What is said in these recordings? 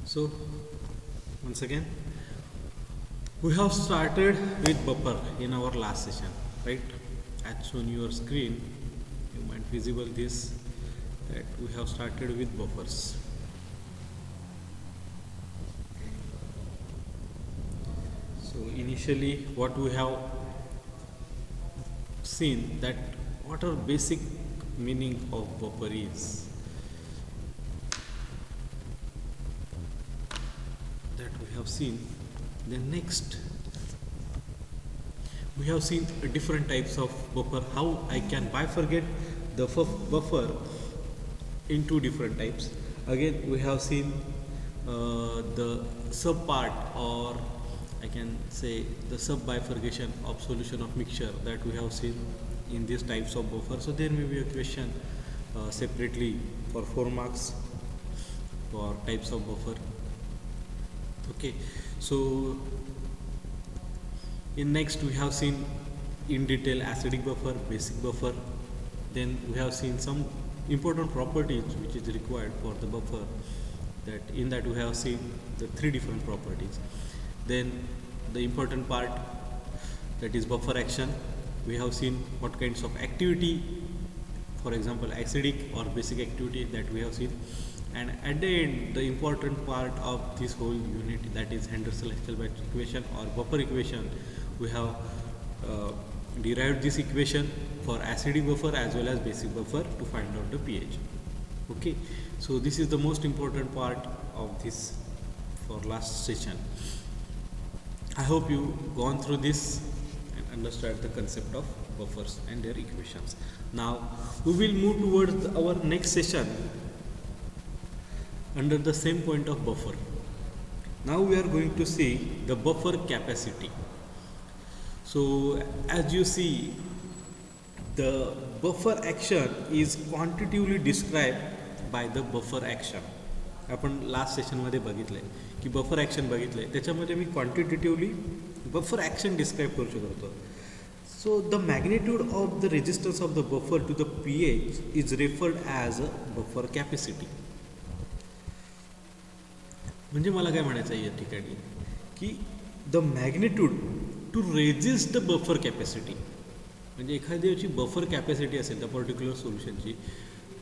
So once again, we have started with buffer in our last session, right? As shown your screen, you might visible this that we have started with buffers. So initially, what we have seen that what our basic meaning of buffer is. That we have seen. Then next, we have seen different types of buffer. How I can bifurcate the buffer into different types. Again, we have seen the sub part, or I can say the sub bifurcation of solution of mixture that we have seen in these types of buffer. So there may be a question separately for 4 marks for types of buffer. Okay, so in next we have seen in detail acidic buffer, basic buffer. Then we have seen some important properties which is required for the buffer. That in that we have seen the 3 different properties. Then the important part, that is buffer action. We have seen what kinds of activity, for example acidic or basic activity, that we have seen. And at the end, the important part of this whole unit, that is Henderson-Hasselbalch equation or buffer equation. We have derived this equation for acidic buffer as well as basic buffer to find out the pH. Okay, so this is the most important part of this for last session. I hope you gone through this and understand the concept of buffers and their equations. Now we will move towards our next session under the same point of buffer. Now we are going to see the buffer capacity. So as you see, the buffer action is quantitatively described by the buffer action. आपण last सेशनमध्ये बघितलं आहे की buffer action बघितलं आहे, त्याच्यामध्ये मी quantitatively buffer action describe करू शकतो. So the magnitude of the resistance of the buffer to the pH is referred as a buffer capacity. म्हणजे मला काय म्हणायचं आहे या ठिकाणी की the magnitude to resist the buffer capacity, म्हणजे एखाद्याची बफर कॅपॅसिटी असेल त्या पर्टिक्युलर सोल्युशनची,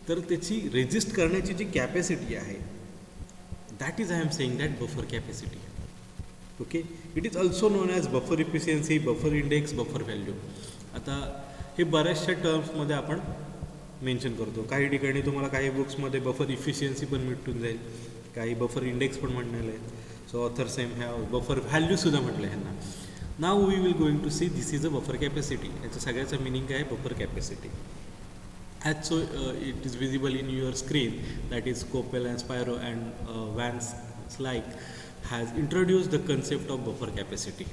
तर त्याची रेजिस्ट करण्याची जी कॅपॅसिटी आहे, that is I am saying that buffer capacity. Okay, it is also non as buffer efficiency, buffer index, buffer value. आता हे बऱ्याचशा टर्म्समध्ये आपण मेन्शन करतो. काही ठिकाणी तुम्हाला काही बुक्समध्ये बफर इफिशियन्सी पण भेटून जाईल, काही बफर इंडेक्स पण म्हणलेलं आहे. So author same have buffer व्हॅल्यूसुद्धा म्हटलं आहे ह्यांना. Now we will going to see this is a buffer capacity. याचं सगळ्याचं मिनिंग काय आहे, buffer capacity. As so it is visible in your screen, that is Koppel and Spiro and Van Slyke has introduced the concept of buffer capacity.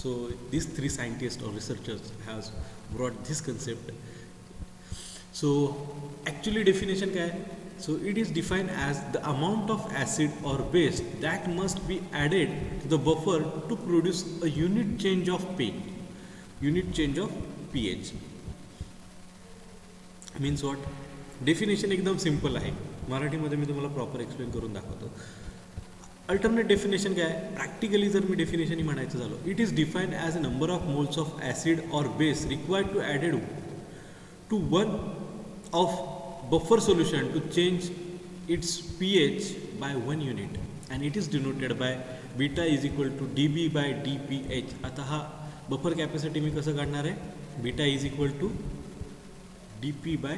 So these 3 scientists or researchers has brought this concept. So actually definition क्या है? So it is defined as the amount of acid or base that must be added to the buffer to produce a unit change of pH. Means what? Definition एकदम simple आहे. मराठीमध्ये मी तुम्हाला proper explain करून दाखवतो. Alternate definition काय आहे? Practically जर मी definition म्हणायचं झालो, it is defined as a number of moles of acid or base required to added to one of buffer solution to change its pH by 1 unit, and it is denoted by beta is equal to dB by dpH. आता हा buffer capacity मी कसं काढणार आहे? Beta is equal to dP by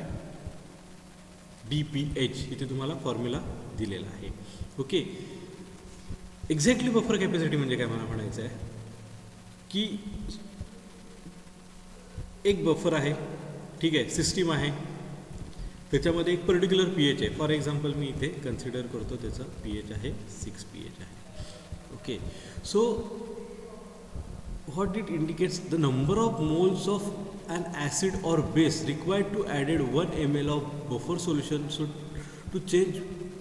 dpH. इथे तुम्हाला formula दिलेला आहे. ओके, एक्झॅक्टली बफर कॅपॅसिटी म्हणजे काय मला म्हणायचं आहे की एक बफर आहे, ठीक आहे, सिस्टीम आहे, त्याच्यामध्ये एक पर्टिक्युलर pH आहे. फॉर एक्झाम्पल मी इथे कन्सिडर करतो त्याचं pH आहे 6 pH आहे. Okay, so what it indicates the number of moles of an acid or base required to added 1 ml of buffer solution should to change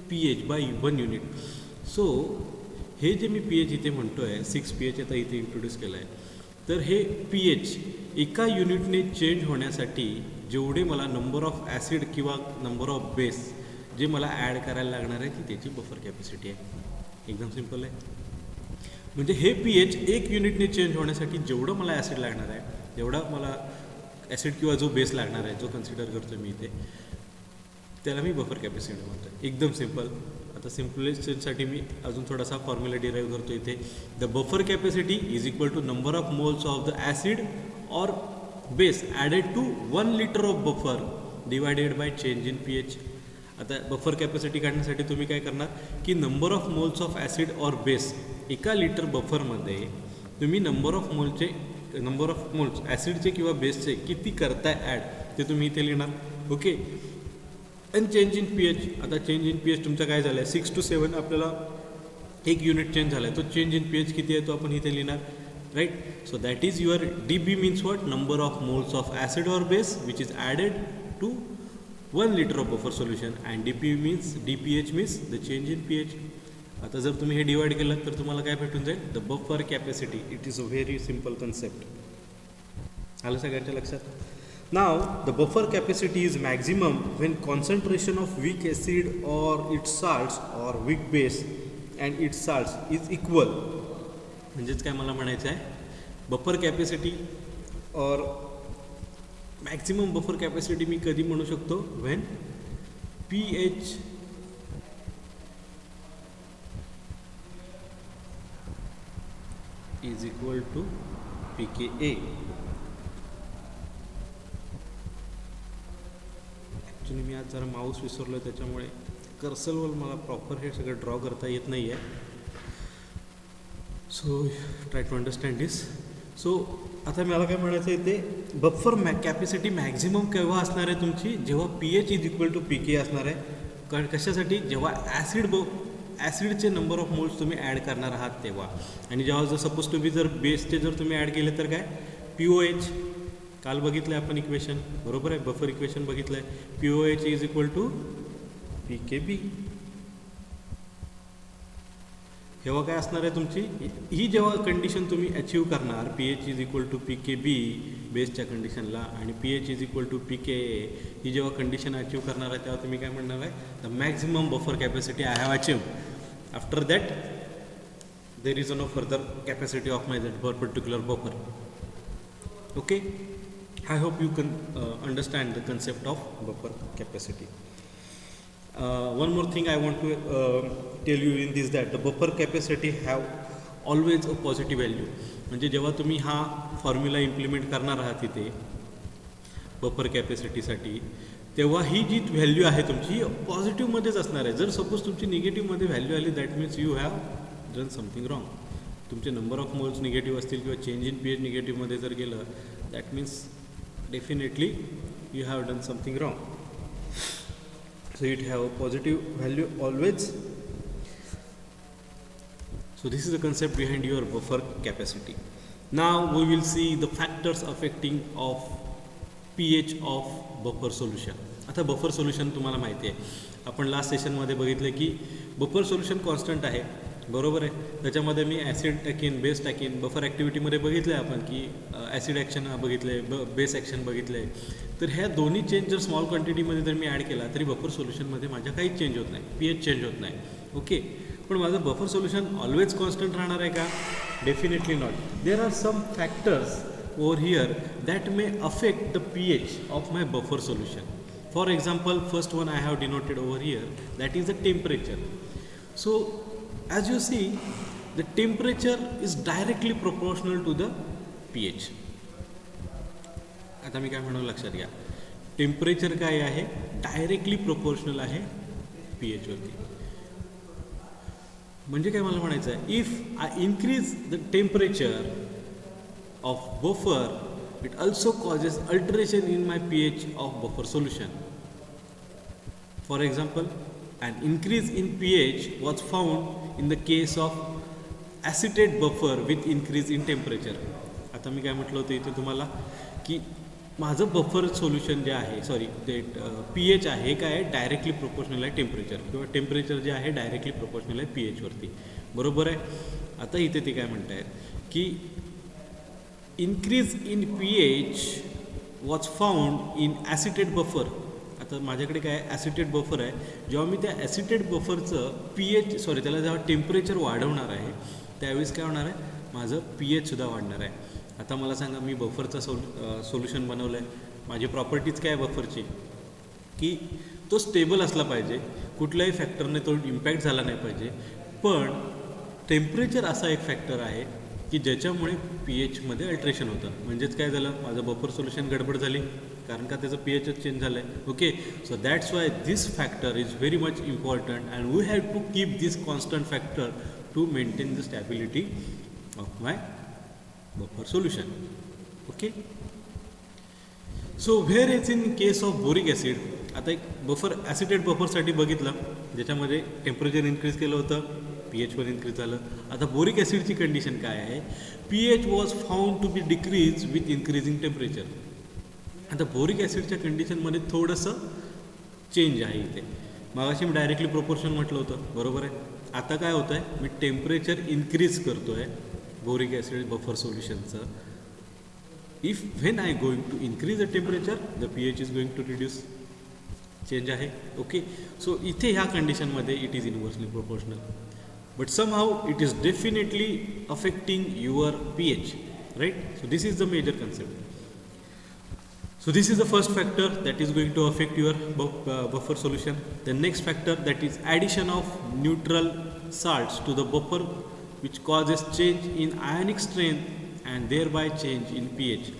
pH by 1 unit. So हे जे मी pH इथे म्हणतो आहे 6 pH आता इथे introduce केलं आहे, तर हे pH एका युनिटने चेंज होण्यासाठी जेवढे मला नंबर ऑफ ॲसिड किंवा नंबर ऑफ बेस जे मला ॲड करायला लागणार आहे ती त्याची बफर कॅपॅसिटी आहे. एकदम सिम्पल आहे. म्हणजे हे pH 1 युनिटने चेंज होण्यासाठी जेवढं मला ॲसिड लागणार आहे, जेवढा मला ॲसिड किंवा जो बेस लागणार आहे, जो कन्सिडर करतो मी इथे, त्याला मी बफर कॅपॅसिटी म्हणतो. एकदम सिम्पल. आता सिम्पलेशनसाठी मी अजून थोडासा फॉर्म्युला डिराईव्ह करतो इथे. The buffer capacity is equal to number of moles of the acid or base added to 1 litre of buffer divided by change in pH. आता बफर कॅपॅसिटी काढण्यासाठी तुम्ही काय करणार की number of moles of acid or base, एका litre बफरमध्ये तुम्ही number of moles ॲसिडचे किंवा बेसचे किती करताय ॲड ते तुम्ही इथे लिहिणार. ओके. आणि चेंज इन pH, आता चेंज इन pH तुमचा काय झालं आहे 6 to 7, आपल्याला 1 युनिट चेंज झाला आहे, तो चेंज इन pH किती आहे तो आपण इथे लिहिणार. Right. So that is your DB means what, number of moles of acid or base which is added to 1 litre of buffer solution. And DPH means the change in pH. आता जर तुम्ही हे डिवाइड केलं तर तुम्हाला काय भेटून जाईल, the buffer capacity. It is a very simple concept. आलं सगळ्यांच्या लक्षात. Now the buffer capacity is maximum when concentration of weak acid or its salts or weak base and its salts is equal. म्हणजेच काय मला म्हणायचं आहे, buffer capacity और maximum buffer capacity मी कधी म्हणू शकतो, when pH is equal to pKa. Actually मी आज जरा माऊस विसरलो आहे, त्याच्यामुळे कर्सरवर मला प्रॉपर हे सगळं ड्रॉ करता येत नाही आहे. So try to understand this. So आता मला काय म्हणायचं आहे, ते बफर कॅपॅसिटी मॅक्झिमम केव्हा असणार आहे तुमची, जेव्हा pH is equal to pK असणार आहे. कारण कशासाठी, जेव्हा ॲसिडचे नंबर ऑफ मोल्स तुम्ही ॲड करणार आहात तेव्हा. आणि जेव्हा जर सपोज तुम्ही जर बेसचे जर तुम्ही ॲड केले तर काय, POH. काल बघितलं आहे आपण इक्वेशन, बरोबर आहे, बफर इक्वेशन बघितलं आहे. POH is equal to PKB. जेव्हा काय असणार आहे तुमची ही जेव्हा कंडिशन तुम्ही अचीव करणार, pH is equal to PKB बेसच्या कंडिशनला आणि pH is equal to PKA, ही जेव्हा कंडिशन अचीव करणार आहे तेव्हा तुम्ही काय म्हणणार आहे, the maximum buffer capacity I have achieve. After that there is no further capacity of my that particular buffer. Okay. I hope you can understand the concept of buffer capacity. One more thing I want to tell you in this, that the buffer capacity have always a positive value. म्हणजे जेव्हा तुम्ही हा formula implement करणार आहात तिथे buffer कॅपॅसिटीसाठी, तेव्हा ही जी value आहे तुमची पॉझिटिव्हमध्येच असणार आहे. जर सपोज तुमची निगेटिव्हमध्ये व्हॅल्यू आली, that means you have done something wrong. तुमचे नंबर ऑफ मोल्स निगेटिव्ह असतील किंवा चेंज इन pH निगेटिव्हमध्ये जर गेलं, that means definitely you have done something wrong. So it have a positive value always. So this is the concept behind your buffer capacity. Now we will see the factors affecting of pH of buffer solution. आता buffer solution तुम्हाला माहिती आहे, आपण last सेशनमध्ये बघितलं की buffer solution constant आहे, बरोबर आहे. त्याच्यामध्ये मी ॲसिड टाकीन, बेस टाकीन. बफर ॲक्टिव्हिटीमध्ये बघितलं आहे आपण की ॲसिड ॲक्शन बघितलं आहे, बेस ॲक्शन बघितलं आहे. तर ह्या दोन्ही चेंज जर स्मॉल क्वांटिटीमध्ये जर मी ॲड केला तरी बफर सोल्युशनमध्ये माझ्या काहीच चेंज होत नाही, pH चेंज होत नाही. ओके. पण माझं बफर सोल्युशन ऑलवेज कॉन्स्टंट राहणार आहे का? Definitely not. There are some factors over here that may affect the pH of my buffer solution. For example, first one I have denoted over here, that is the temperature. So as you see, the temperature is directly proportional to the pH. आता मी काय म्हणू लक्षात घ्या, temperature काय आहे, directly proportional आहे pH वरती. म्हणजे काय मला म्हणायचं आहे, if I increase the temperature of buffer, it also causes alteration in my pH of buffer solution. For example, an increase in pH was found in the case of acetate buffer with increase in temperature. आता मी काय म्हटलं होतं इथे तुम्हाला की माझं buffer solution जे आहे, सॉरी ते pH आहे काय आहे, डायरेक्टली प्रोपोर्शनल आहे टेम्परेचर, किंवा टेम्परेचर जे आहे डायरेक्टली प्रोपोर्शनल आहे pH वरती, बरोबर आहे. आता इथे ते काय म्हणतायत की increase in pH was found in acetate buffer. आता माझ्याकडे काय ॲसिटेट बफर आहे, जेव्हा मी त्या ॲसिटेट बफरचं त्याला जेव्हा टेम्परेचर वाढवणार आहे त्यावेळेस काय होणार आहे, माझं pHसुद्धा वाढणार आहे. आता मला सांगा, मी बफरचं सोल्युशन बनवलं आहे, माझी प्रॉपर्टीज काय आहे बफरची, की तो स्टेबल असला पाहिजे, कुठल्याही फॅक्टरने तो इम्पॅक्ट झाला नाही पाहिजे, पण टेम्परेचर असा एक फॅक्टर आहे की ज्याच्यामुळे pHमध्ये अल्ट्रेशन होतं. म्हणजेच काय झालं, माझं बफर सोल्युशन गडबड झाली, कारण का त्याचं pHच चेंज झालं आहे. Okay, so that's why this factor is very much important and we have to keep this constant factor to maintain the stability of my buffer solution. Okay, so where is in case of boric acid, आता एक buffer acetate बफरसाठी बघितलं ज्याच्यामध्ये temperature increase केलं होतं, pH पण increase झालं. आता boric ॲसिडची condition काय आहे, pH was found to be decrease with increasing temperature. आता बोरिक ॲसिडच्या कंडिशनमध्ये थोडंसं चेंज आहे इथे. मागाशी मी डायरेक्टली प्रोपोर्शन म्हटलं होतं, बरोबर आहे. आता काय होतं आहे, मी टेम्परेचर इन्क्रीज करतो आहे बोरिक ॲसिड बफर सोल्युशनचं. If when I going to increase the temperature the pH is going to reduce, change आहे. ओके, सो इथे ह्या कंडिशनमध्ये it is inversely proportional, but somehow it is definitely affecting your pH, right? So this is the major concept. So this is the first factor that is going to affect your buffer solution. The next factor, that is addition of neutral salts to the buffer, which causes change in ionic strength and thereby change in pH.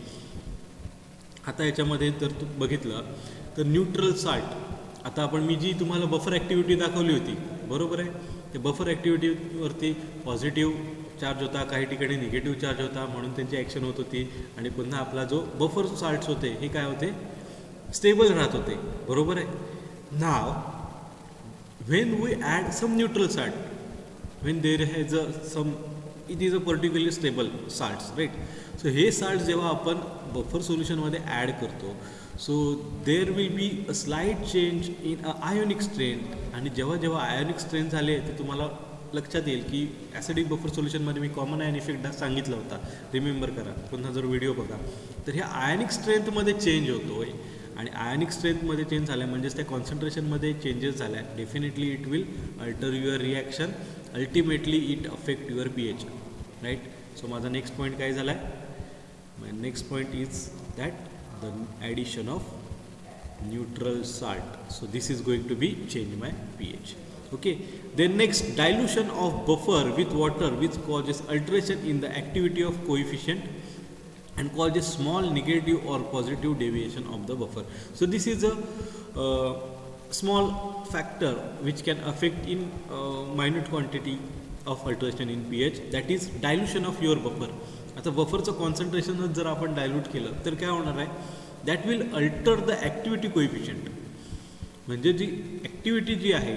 आता याच्यामध्ये जर तू बघितलं तर neutral salt, आता आपण मी जी तुम्हाला buffer activity दाखवली होती, बरोबर आहे, ते बफर ॲक्टिव्हिटीवरती पॉझिटिव्ह चार्ज होता, काही ठिकाणी निगेटिव्ह चार्ज होता, म्हणून त्यांची ॲक्शन होत होती. आणि पुन्हा आपला जो बफर साल्ट्स होते हे काय होते, स्टेबल राहत होते, बरोबर आहे. Now when we add some neutral salt, when there has some it is a particularly stable salts, right. So हे साल्ट्स जेव्हा आपण बफर सोल्युशनमध्ये ॲड करतो, so there will be a slight change in a ionic strength. आणि जेव्हा जेव्हा ionic strength झाले ते तुम्हाला लक्षात येईल की ॲसिडिक बफर सोल्युशनमध्ये मी कॉमन आयन इफेक्ट सांगितला होता, रिमेंबर करा, पुन्हा जर व्हिडिओ बघा. तर ह्या आयनिक स्ट्रेंथमध्ये चेंज होतो आहे, आणि आयनिक स्ट्रेंथमध्ये चेंज झाला म्हणजेच त्या कॉन्सन्ट्रेशनमध्ये चेंजेस झाल्या, definitely it will alter your reaction, ultimately it affect your pH, right. So माझा नेक्स्ट पॉईंट काय झाला आहे, my next point is that the addition of neutral salt. So this is going to be change my pH. Okay, then next, dilution of buffer with water which causes alteration in the activity of coefficient and causes small negative or positive deviation of the buffer. So this is a small factor which can affect in minute quantity of alteration in pH, that is dilution of your buffer. आता बफरचं कॉन्सन्ट्रेशनच जर आपण dilute केलं तर काय होणार आहे, that will alter the activity coefficient. म्हणजे जी activity जी आहे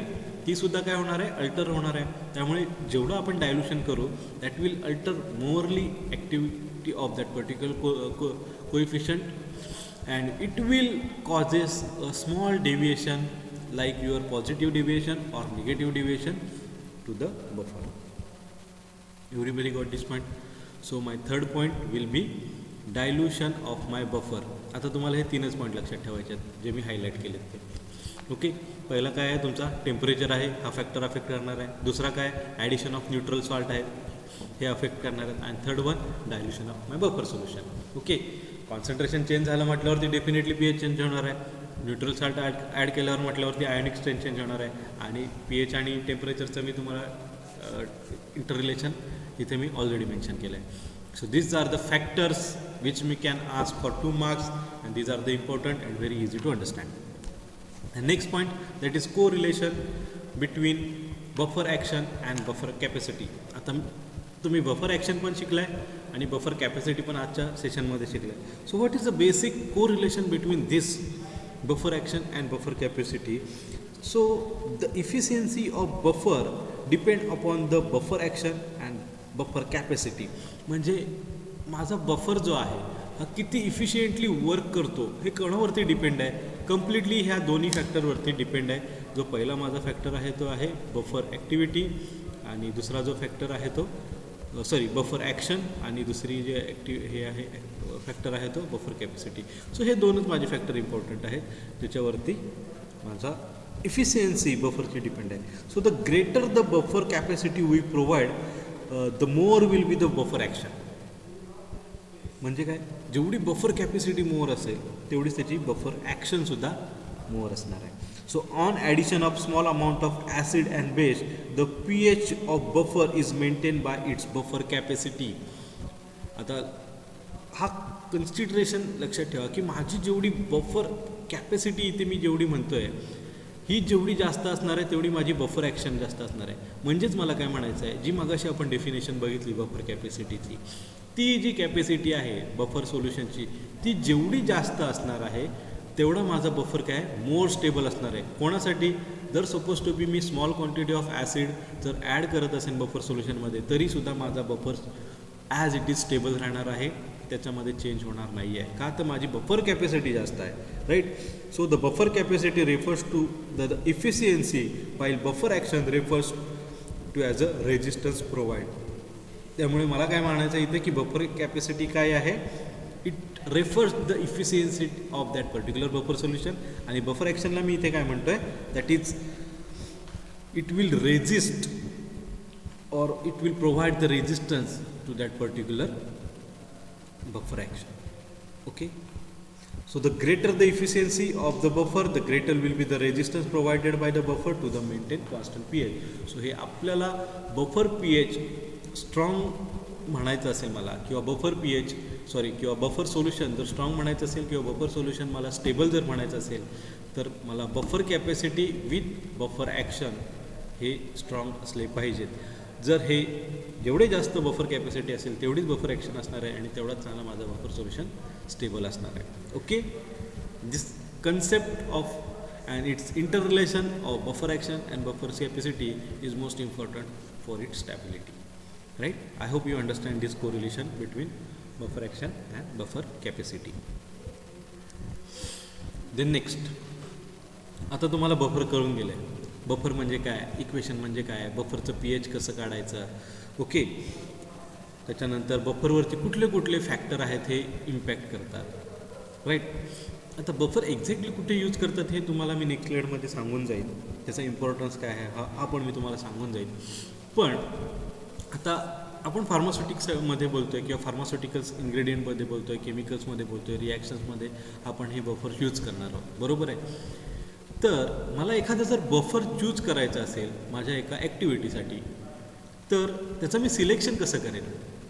ती सुद्धा काय होणार आहे, अल्टर होणार आहे. त्यामुळे जेवढं आपण डायल्यूशन करू that will alter merely activity of that particular coefficient and it will causes a small deviation like your positive deviation or negative deviation to the buffer. Everybody got this point. So my third point will be dilution of my buffer. आता तुम्हाला हे तीनच point लक्षात ठेवायचे आहेत जे मी highlight केलेत ते. ओके, पहिला काय आहे तुमचा टेम्परेचर आहे, हा फॅक्टर अफेक्ट करणार आहे. दुसरा काय, ॲडिशन ऑफ न्यूट्रल सॉल्ट आहे, हे अफेक्ट करणार आहेत. आणि third one, dilution of my buffer solution. Okay, concentration change झालं म्हटल्यावरती डेफिनेटली pH चेंज होणार आहे. न्यूट्रल सॉल्ट ॲड केल्यावर म्हटल्यावरती आयोनिक स्ट्रेंथ चेंज होणार आहे. आणि pH आणि टेम्परेचरचं मी तुम्हाला इंटररिलेशन इथे मी ऑलरेडी मेन्शन केलं आहे. So these are the factors which we can ask for 2 marks, and these are the important and very easy to understand. The next point, that is correlation between buffer action and buffer capacity. आता तुम्ही buffer action पण शिकलाय आणि buffer capacity पण आजच्या सेशनमध्ये शिकलाय. So what is the basic correlation between this buffer action and buffer capacity? So the efficiency of buffer depend upon the buffer action and buffer capacity. म्हणजे माझा बफर जो आहे हा किती इफिशियंटली वर्क करतो हे कोणावरती डिपेंड आहे? कम्प्लिटली ह्या दोन्ही फॅक्टरवरती डिपेंड आहे. जो पहिला माझा फॅक्टर आहे तो आहे बफर ॲक्टिव्हिटी, आणि दुसरा जो फॅक्टर आहे तो सॉरी बफर ॲक्शन आणि दुसरी जे हे आहे फॅक्टर आहे तो बफर कॅपॅसिटी. सो हे दोनच माझे फॅक्टर इम्पॉर्टंट आहेत ज्याच्यावरती माझा इफिशियन्सी बफरची डिपेंड आहे. So the greater the buffer capacity we provide the more will be the buffer action. म्हणजे काय, जेवढी बफर कॅपॅसिटी मोर असेल तेवढीच त्याची बफर ॲक्शनसुद्धा मोर असणार आहे. So on addition of small amount of acid and base, the pH of buffer is maintained by its buffer capacity. आता हा कन्सिडरेशन लक्षात ठेवा की माझी जेवढी बफर कॅपॅसिटी इथे मी जेवढी म्हणतोय ही जेवढी जास्त असणार आहे तेवढी माझी बफर ॲक्शन जास्त असणार आहे. म्हणजेच मला काय म्हणायचं आहे, जी मगाशी आपण डेफिनेशन बघितली बफर कॅपॅसिटीची, ती जी कॅपॅसिटी आहे बफर सोल्युशनची ती जेवढी जास्त असणार आहे तेवढा माझा बफर काय मोर स्टेबल असणार आहे. कोणासाठी, जर सपोज टू बी मी स्मॉल क्वांटिटी ऑफ ॲसिड जर ॲड करत असेल बफर सोल्युशनमध्ये तरीसुद्धा माझा buffer as it is stable राहणार आहे, त्याच्यामध्ये चेंज होणार नाही आहे. का, तर माझी बफर कॅपॅसिटी जास्त आहे. Right. So the buffer capacity refers to the efficiency while buffer action refers to as a resistance provide. त्यामुळे मला काय म्हणायचं इथे की बफर कॅपॅसिटी काय आहे, it refers the efficiency of that particular buffer solution. आणि बफर ॲक्शनला मी इथे काय म्हणतोय, that is it will resist or it will provide the resistance to that particular buffer action. Okay, so the greater the efficiency of the buffer, the greater will be the resistance provided by the buffer to the maintain constant pH. So हे आपल्याला buffer pH strong म्हणायचं असेल मला, किंवा buffer pH किंवा buffer solution जर strong म्हणायचं असेल किंवा बफर सोल्युशन मला स्टेबल जर म्हणायचं असेल तर मला buffer capacity with buffer action हे स्ट्रॉंग असले पाहिजेत. जर हे जेवढे जास्त बफर कॅपॅसिटी असेल तेवढीच बफर ॲक्शन असणार आहे आणि तेवढाच चांगला माझा बफर सोल्युशन स्टेबल असणार आहे. Okay, this concept of and its interrelation of buffer action and buffer capacity is most important for its stability. Right. I hope you understand this correlation between buffer action and buffer capacity. Then next, आता तुम्हाला buffer कळून गेलं आहे. Buffer म्हणजे काय, equation म्हणजे काय, बफरचं pH कसं काढायचं. ओके, त्याच्यानंतर बफरवरती कुठले कुठले फॅक्टर आहेत हे इम्पॅक्ट करतात. राईट. आता बफर एक्झॅक्टली कुठे यूज करतात हे तुम्हाला मी नेक्स्ट स्लाईडमध्ये सांगून जाईल, त्याचा इम्पॉर्टन्स काय आहे हा पण मी तुम्हाला सांगून जाईल. पण आता आपण फार्मास्युटिक्समध्ये बोलतो आहे किंवा फार्मास्युटिकल्स इन्ग्रेडियंटमध्ये बोलतो आहे, केमिकल्समध्ये बोलतो आहे, रिॲक्शन्समध्ये आपण हे बफर यूज करणार आहोत. बरोबर आहे. तर मला एखादा जर बफर चूज करायचा असेल माझ्या एका ॲक्टिव्हिटीसाठी तर त्याचं मी सिलेक्शन कसं करेन.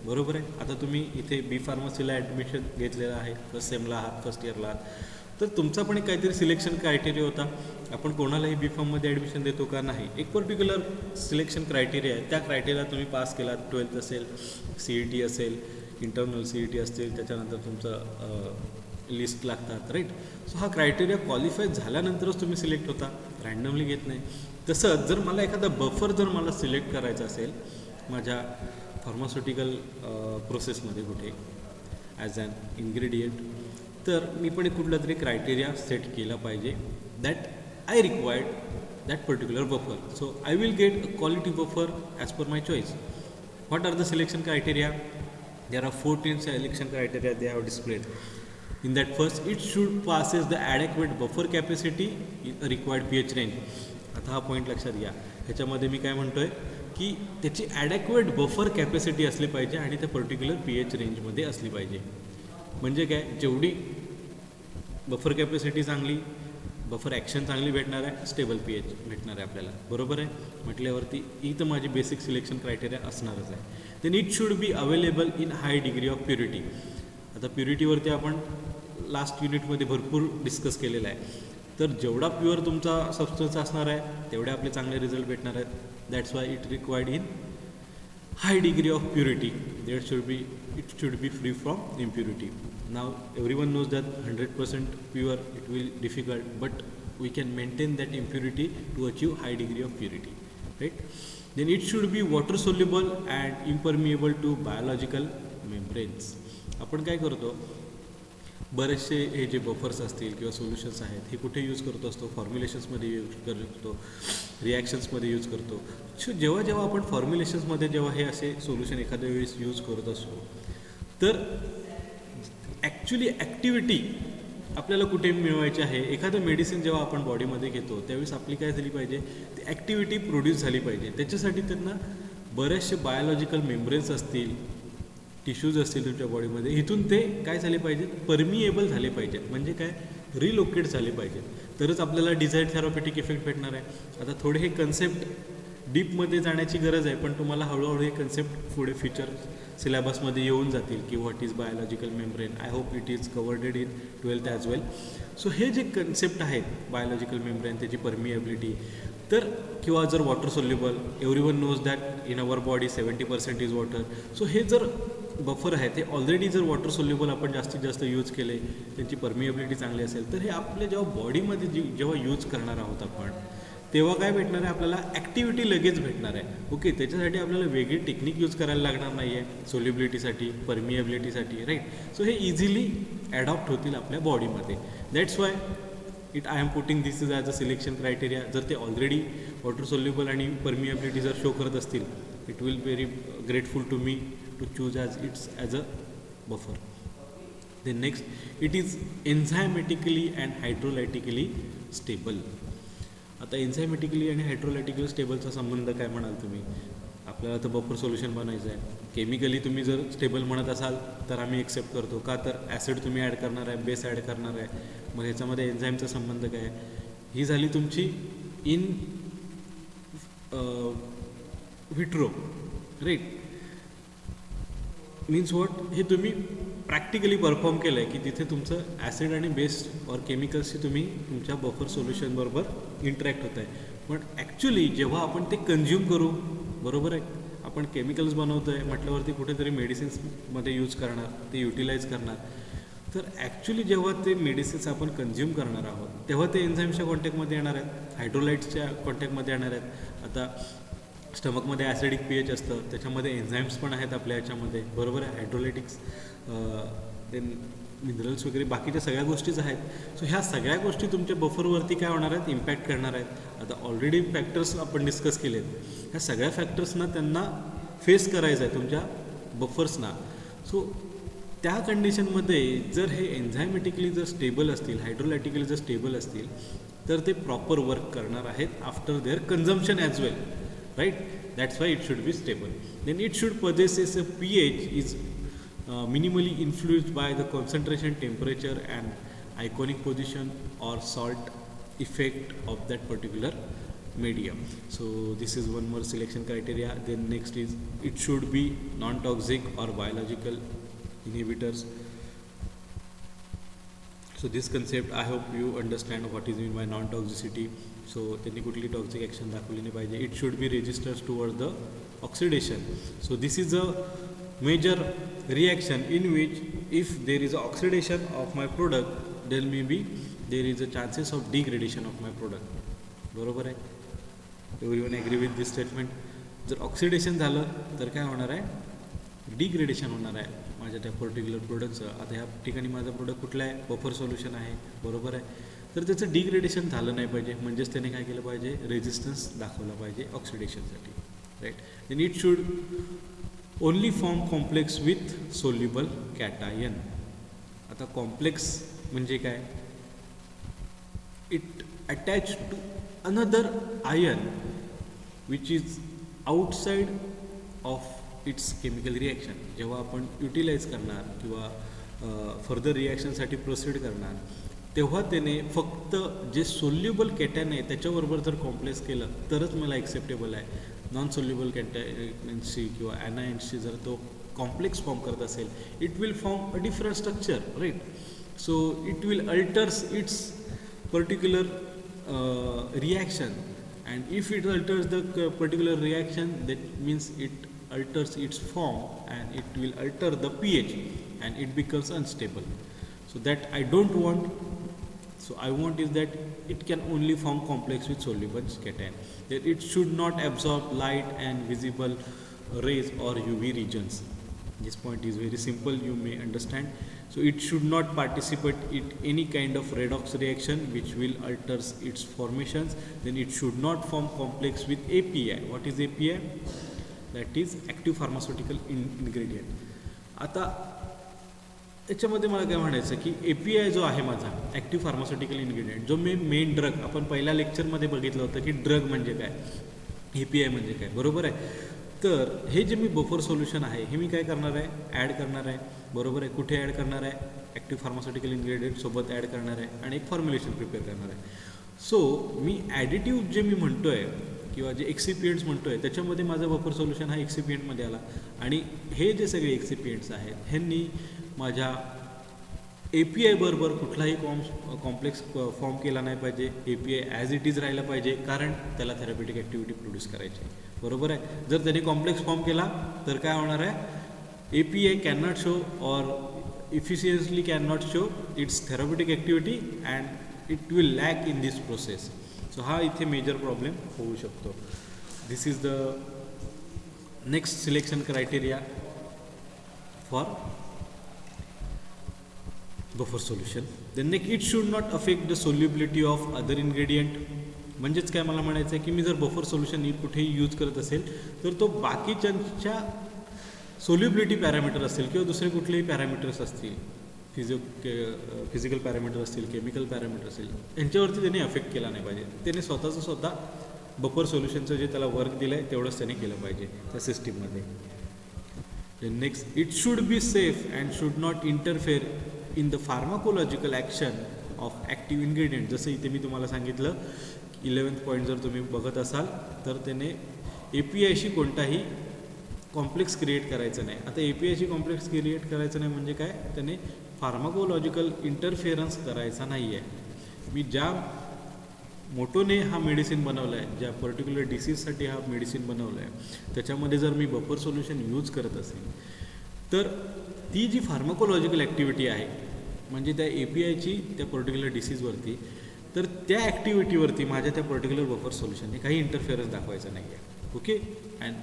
बरोबर आहे. आता तुम्ही इथे बी फार्मसीला ॲडमिशन घेतलेलं आहे, फर्स्ट सेमला आहात, फर्स्ट इयरला आहात, तर तुमचा पण एक काहीतरी सिलेक्शन क्रायटेरिया होता. आपण कोणालाही बी फॉर्ममध्ये ॲडमिशन देतो का, नाही. एक पर्टिक्युलर सिलेक्शन क्रायटेरिया आहे. त्या क्रायटेरिया तुम्ही पास केलात, 12th असेल, CET असेल, इंटरनल CET असतील, त्याच्यानंतर तुमचं लिस्ट लागतात. राईट. सो हा क्रायटेरिया क्वालिफाय झाल्यानंतरच तुम्ही सिलेक्ट होता, रँडमली घेत नाही. तसंच जर मला एखादा बफर जर मला सिलेक्ट करायचा असेल माझ्या फार्मास्युटिकल प्रोसेसमध्ये कुठे ॲज ॲन इन्ग्रेडियंट, तर मी पण एक कुठला तरी क्रायटेरिया सेट केला पाहिजे that I required that particular buffer. So I will get a quality buffer as per my choice. What are the selection criteria? There are 14 selection criteria they have displayed. In that first, it should passes the adequate buffer capacity in a required pH range. आता हा point लक्षात घ्या. ह्याच्यामध्ये मी काय म्हणतोय की त्याची ॲडेक्वेट बफर कॅपॅसिटी असली पाहिजे आणि त्या पर्टिक्युलर pH रेंजमध्ये असली पाहिजे. म्हणजे काय, जेवढी बफर कॅपॅसिटी चांगली, बफर ॲक्शन चांगली भेटणार आहे, स्टेबल pH भेटणार आहे आपल्याला. बरोबर आहे. म्हटल्यावरती इथं माझी बेसिक सिलेक्शन क्रायटेरिया असणारच आहे. Then it should be available in high degree of purity. आता प्युरिटीवरती आपण लास्ट युनिटमध्ये भरपूर डिस्कस केलेलं आहे. तर जेवढा प्युअर तुमचा सबस्टन्स असणार आहे तेवढे आपले चांगले रिझल्ट भेटणार आहेत. That's why it required in high degree of purity. It should be free from impurity. Now everyone knows that 100% pure it will difficult, but we can maintain that impurity to achieve high degree of purity. Right. Then it should be water soluble and impermeable to biological membranes. आपण काय करतो, बरेचसे हे जे buffers असतील किंवा solutions आहेत हे कुठे यूज करत असतो, फॉर्म्युलेशन्समध्ये यूज करतो, रिॲक्शन्समध्ये यूज करतो. सो जेव्हा जेव्हा आपण फॉर्म्युलेशन्समध्ये जेव्हा हे असे सोल्युशन एखाद्या वेळेस यूज करत असतो तर ॲक्च्युली ॲक्टिव्हिटी आपल्याला कुठे मिळवायची आहे. एखादं मेडिसिन जेव्हा आपण बॉडीमध्ये घेतो त्यावेळेस आपली काय झाली पाहिजे, ती ॲक्टिव्हिटी प्रोड्यूस झाली पाहिजे. त्याच्यासाठी त्यांना बरेचसे बायोलॉजिकल मेम्ब्रेन्स असतील, टिश्यूज असतील तुमच्या बॉडीमध्ये, इथून ते काय झाले पाहिजेत, परमिएबल झाले पाहिजेत, म्हणजे काय रिलोकेट झाले पाहिजेत, तरच आपल्याला डिझायर्ड थेरॉपेटिक इफेक्ट भेटणार आहे. आता थोडे हे कन्सेप्ट डीपमध्ये जाण्याची गरज आहे, पण तुम्हाला हळूहळू हे कन्सेप्ट पुढे फ्युचर सिलेबसमध्ये येऊन जातील की what is biological membrane. I hope it is covered in 12th as well. So हे जे कन्सेप्ट आहेत बायोलॉजिकल मेम्ब्रेन, त्याची परमिएबिलिटी, तर किंवा जर water soluble, everyone knows that in our body 70% is water. So हे जर बफर आहे ते ऑलरेडी जर वॉटर सोल्युबल आपण जास्तीत जास्त यूज केले, त्यांची परमिएबिलिटी चांगली असेल, तर हे आपल्या जेव्हा बॉडीमध्ये जेव्हा यूज करणार आहोत आपण, तेव्हा काय भेटणार आहे आपल्याला, ॲक्टिव्हिटी लगेच भेटणार आहे. ओके, त्याच्यासाठी आपल्याला वेगळी टेक्निक यूज करायला लागणार नाही आहे सोल्युबिलिटीसाठी, परमिएबिलिटीसाठी, राईट. सो हे इझिली ॲडॉप्ट होतील आपल्या बॉडीमध्ये. That's why I am putting this is as a selection criteria. जर ते ऑलरेडी वॉटर सोल्युबल आणि परमिएबिलिटी जर शो करत असतील, it will very grateful to me to choose as a buffer. Then next, it is enzymatically and hydrolytically stable. आता enzymatically आणि हायड्रोलायटिकली स्टेबलचा संबंध काय म्हणाल तुम्ही. आपल्याला तर बफर सोल्युशन बनायचं आहे. केमिकली तुम्ही जर स्टेबल म्हणत असाल तर आम्ही एक्सेप्ट करतो, का तर ॲसिड तुम्ही ॲड करणार आहे, बेस ॲड करणार आहे, मग ह्याच्यामध्ये एन्झाईमचा संबंध काय आहे. ही झाली तुमची in vitro, right. Means what, हे तुम्ही प्रॅक्टिकली परफॉर्म केलं आहे की तिथे तुमचं ॲसिड आणि बेस और केमिकल्सशी तुम्ही तुमच्या बफर सोल्युशनबरोबर इंटरॅक्ट होत आहे. पण ॲक्च्युली जेव्हा आपण ते कन्झ्युम करू, बरोबर आहे, आपण केमिकल्स बनवतो आहे म्हटल्यावरती कुठेतरी मेडिसिन्समध्ये यूज करणार, ते युटिलाइज करणार. तर ॲक्च्युली जेव्हा ते मेडिसिन्स आपण कन्झ्युम करणार आहोत तेव्हा ते एन्झाईम्सच्या कॉन्टॅक्टमध्ये येणार आहेत, हायड्रोलाइट्सच्या कॉन्टॅक्टमध्ये येणार आहेत. आता स्टमकमध्ये ॲसिडिक pH असतं, त्याच्यामध्ये एन्झाईम्स पण आहेत आपल्या ह्याच्यामध्ये, बरोबर आहे, हायड्रोलायटिक्स, देन मिनरल्स वगैरे बाकीच्या सगळ्या गोष्टीच आहेत. सो ह्या सगळ्या गोष्टी तुमच्या बफरवरती काय होणार आहेत, इम्पॅक्ट करणार आहेत. आता ऑलरेडी फॅक्टर्स आपण डिस्कस केलेत, ह्या सगळ्या फॅक्टर्सना त्यांना फेस करायचं आहे तुमच्या बफर्सना. सो त्या कंडिशनमध्ये जर हे एन्झायमॅटिकली जर स्टेबल असतील, हायड्रोलायटिकली जर स्टेबल असतील, तर ते प्रॉपर वर्क करणार आहेत after their consumption as well, right. That's why it should be stable. Then it should possess a pH is minimally influenced by the concentration, temperature and ionic position or salt effect of that particular medium. So this is one more selection criteria. Then next is it should be non-toxic or biological inhibitors. So this concept, I hope you understand what is mean by non-toxicity. So त्यांनी कुठली toxic action दाखवली नाही पाहिजे. It should be resisters toward the oxidation. So this is a major reaction in which if there is a oxidation of my product then may be there is a chances of degradation of my product. बरोबर आहे, everyone agree with this statement. जर oxidation झालं तर काय होणार आहे, degradation होणार आहे माझ्या त्या पर्टिक्युलर प्रोडक्टचं. आता ह्या ठिकाणी माझं प्रोडक्ट कुठलं आहे, बफर सोल्युशन आहे, बरोबर आहे. तर त्याचं डिग्रेडेशन झालं नाही पाहिजे, म्हणजेच त्याने काय केलं पाहिजे, रेजिस्टन्स दाखवला पाहिजे ऑक्सिडेशनसाठी, right. Then it should only form complex with soluble cation. आता कॉम्प्लेक्स म्हणजे काय, it attach to another ion which is outside of its chemical reaction. जेव्हा आपण युटिलाइज करणार किंवा फर्दर रिॲक्शनसाठी प्रोसीड करणार, तेव्हा त्याने फक्त जे सोल्युबल कॅटॅन आहे त्याच्याबरोबर जर कॉम्प्लेक्स केलं तरच मला ॲक्सेप्टेबल आहे. नॉन सोल्युबल कॅटॅनशी किंवा ॲनायन्सशी जर तो कॉम्प्लेक्स फॉर्म करत असेल, it will form a different structure, right. So it will alters its particular reaction, and if it alters the particular reaction that means it alters its form and it will alter the pH and it becomes unstable. So that I don't want. So I want is that it can only form complex with soluble cation. That it should not absorb light and visible rays or UV regions. This point is very simple, you may understand. So it should not participate in any kind of redox reaction which will alters its formations. Then it should not form complex with API. What is API? That is active pharmaceutical ingredient. आता याच्यामध्ये मला काय म्हणायचं की API जो आहे माझा active pharmaceutical ingredient, जो मी मेन ड्रग, आपण पहिल्या लेक्चरमध्ये बघितलं होतं की ड्रग म्हणजे काय, API म्हणजे काय, बरोबर आहे. तर हे जे मी बफर सोल्युशन आहे हे मी काय करणार आहे, ॲड करणार आहे, बरोबर आहे. कुठे ॲड करणार आहे, ॲक्टिव्ह फार्मास्युटिकल इन्ग्रेडियंट सोबत ॲड करणार आहे आणि एक फॉर्म्युलेशन प्रिपेअर करणार आहे. सो मी ॲडिटिव्ह जे मी म्हणतो आहे किंवा जे एक्सिपियंट्स म्हणतो आहे त्याच्यामध्ये माझं बफर सोल्युशन हा एक्सिपियंटमध्ये आला आणि हे जे सगळे एक्सिपियंट्स आहेत ह्यांनी माझ्या API बरोबर कुठलाही कॉम्प्लेक्स फॉर्म केला नाही पाहिजे. API ॲज इट इज राहिला पाहिजे, कारण त्याला थेरॅप्युटिक ॲक्टिव्हिटी प्रोड्यूस करायची, बरोबर आहे. जर त्याने कॉम्प्लेक्स फॉर्म केला तर काय होणार आहे, API can not show or efficiently can not show its therapeutic activity and it will lack in this process. So हा इथे मेजर प्रॉब्लेम होऊ शकतो. This is the next selection criteria for buffer solution. Then next, it should not affect the solubility of other ingredient. म्हणजेच काय मला म्हणायचं आहे की मी जर बफर सोल्युशन कुठेही यूज करत असेल तर तो बाकीच्यांच्या सोल्युबिलिटी पॅरामीटर असतील किंवा दुसरे कुठलेही पॅरामीटर्स असतील, फिजिकल पॅरामीटर असतील, केमिकल पॅरामीटर असतील, यांच्यावरती त्याने अफेक्ट केला नाही पाहिजे. त्याने स्वतः बफर सोल्युशनचं जे त्याला वर्क दिलं आहे तेवढंच त्याने केलं पाहिजे त्या सिस्टीममध्ये. Next, it should be safe and should not interfere in the pharmacological action of active ingredient. जसं इथे मी तुम्हाला सांगितलं 11th पॉईंट जर तुम्ही बघत असाल तर त्याने APIशी कोणताही कॉम्प्लेक्स क्रिएट करायचं नाही. आता APIशी कॉम्प्लेक्स क्रिएट करायचं नाही म्हणजे काय, त्याने फार्माकोलॉजिकल इंटरफेरन्स करायचा नाही आहे. मी ज्या मोटोने हा मेडिसिन बनवला आहे, ज्या पर्टिक्युलर डिसीजसाठी हा मेडिसिन बनवला आहे, त्याच्यामध्ये जर मी बफर सोल्युशन यूज करत असेल तर ती जी फार्माकोलॉजिकल ॲक्टिव्हिटी आहे म्हणजे त्या APIची त्या पर्टिक्युलर डिसीजवरती, तर त्या ॲक्टिव्हिटीवरती माझ्या त्या पर्टिक्युलर बफर सोल्युशनने काही इंटरफेरन्स दाखवायचा नाही आहे. Okay, and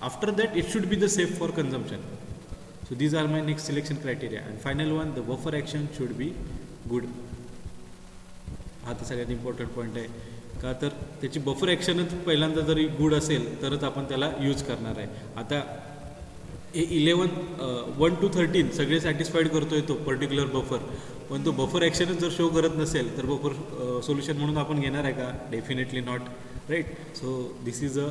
after that it should be the safe for consumption. So these are my next selection criteria. And final one, the buffer action should be good. हा तर सगळ्यात इम्पॉर्टंट पॉईंट आहे, का तर त्याची बफर ॲक्शनच पहिल्यांदा जरी गुड असेल तरच आपण त्याला यूज करणार आहे. आता हे 1 to 13 सगळे सॅटिस्फाईड करतो आहे तो पर्टिक्युलर बफर, पण तो बफर ॲक्शनच जर शो करत नसेल तर बफर सोल्युशन म्हणून आपण घेणार आहे का? Definitely not, right. So this is a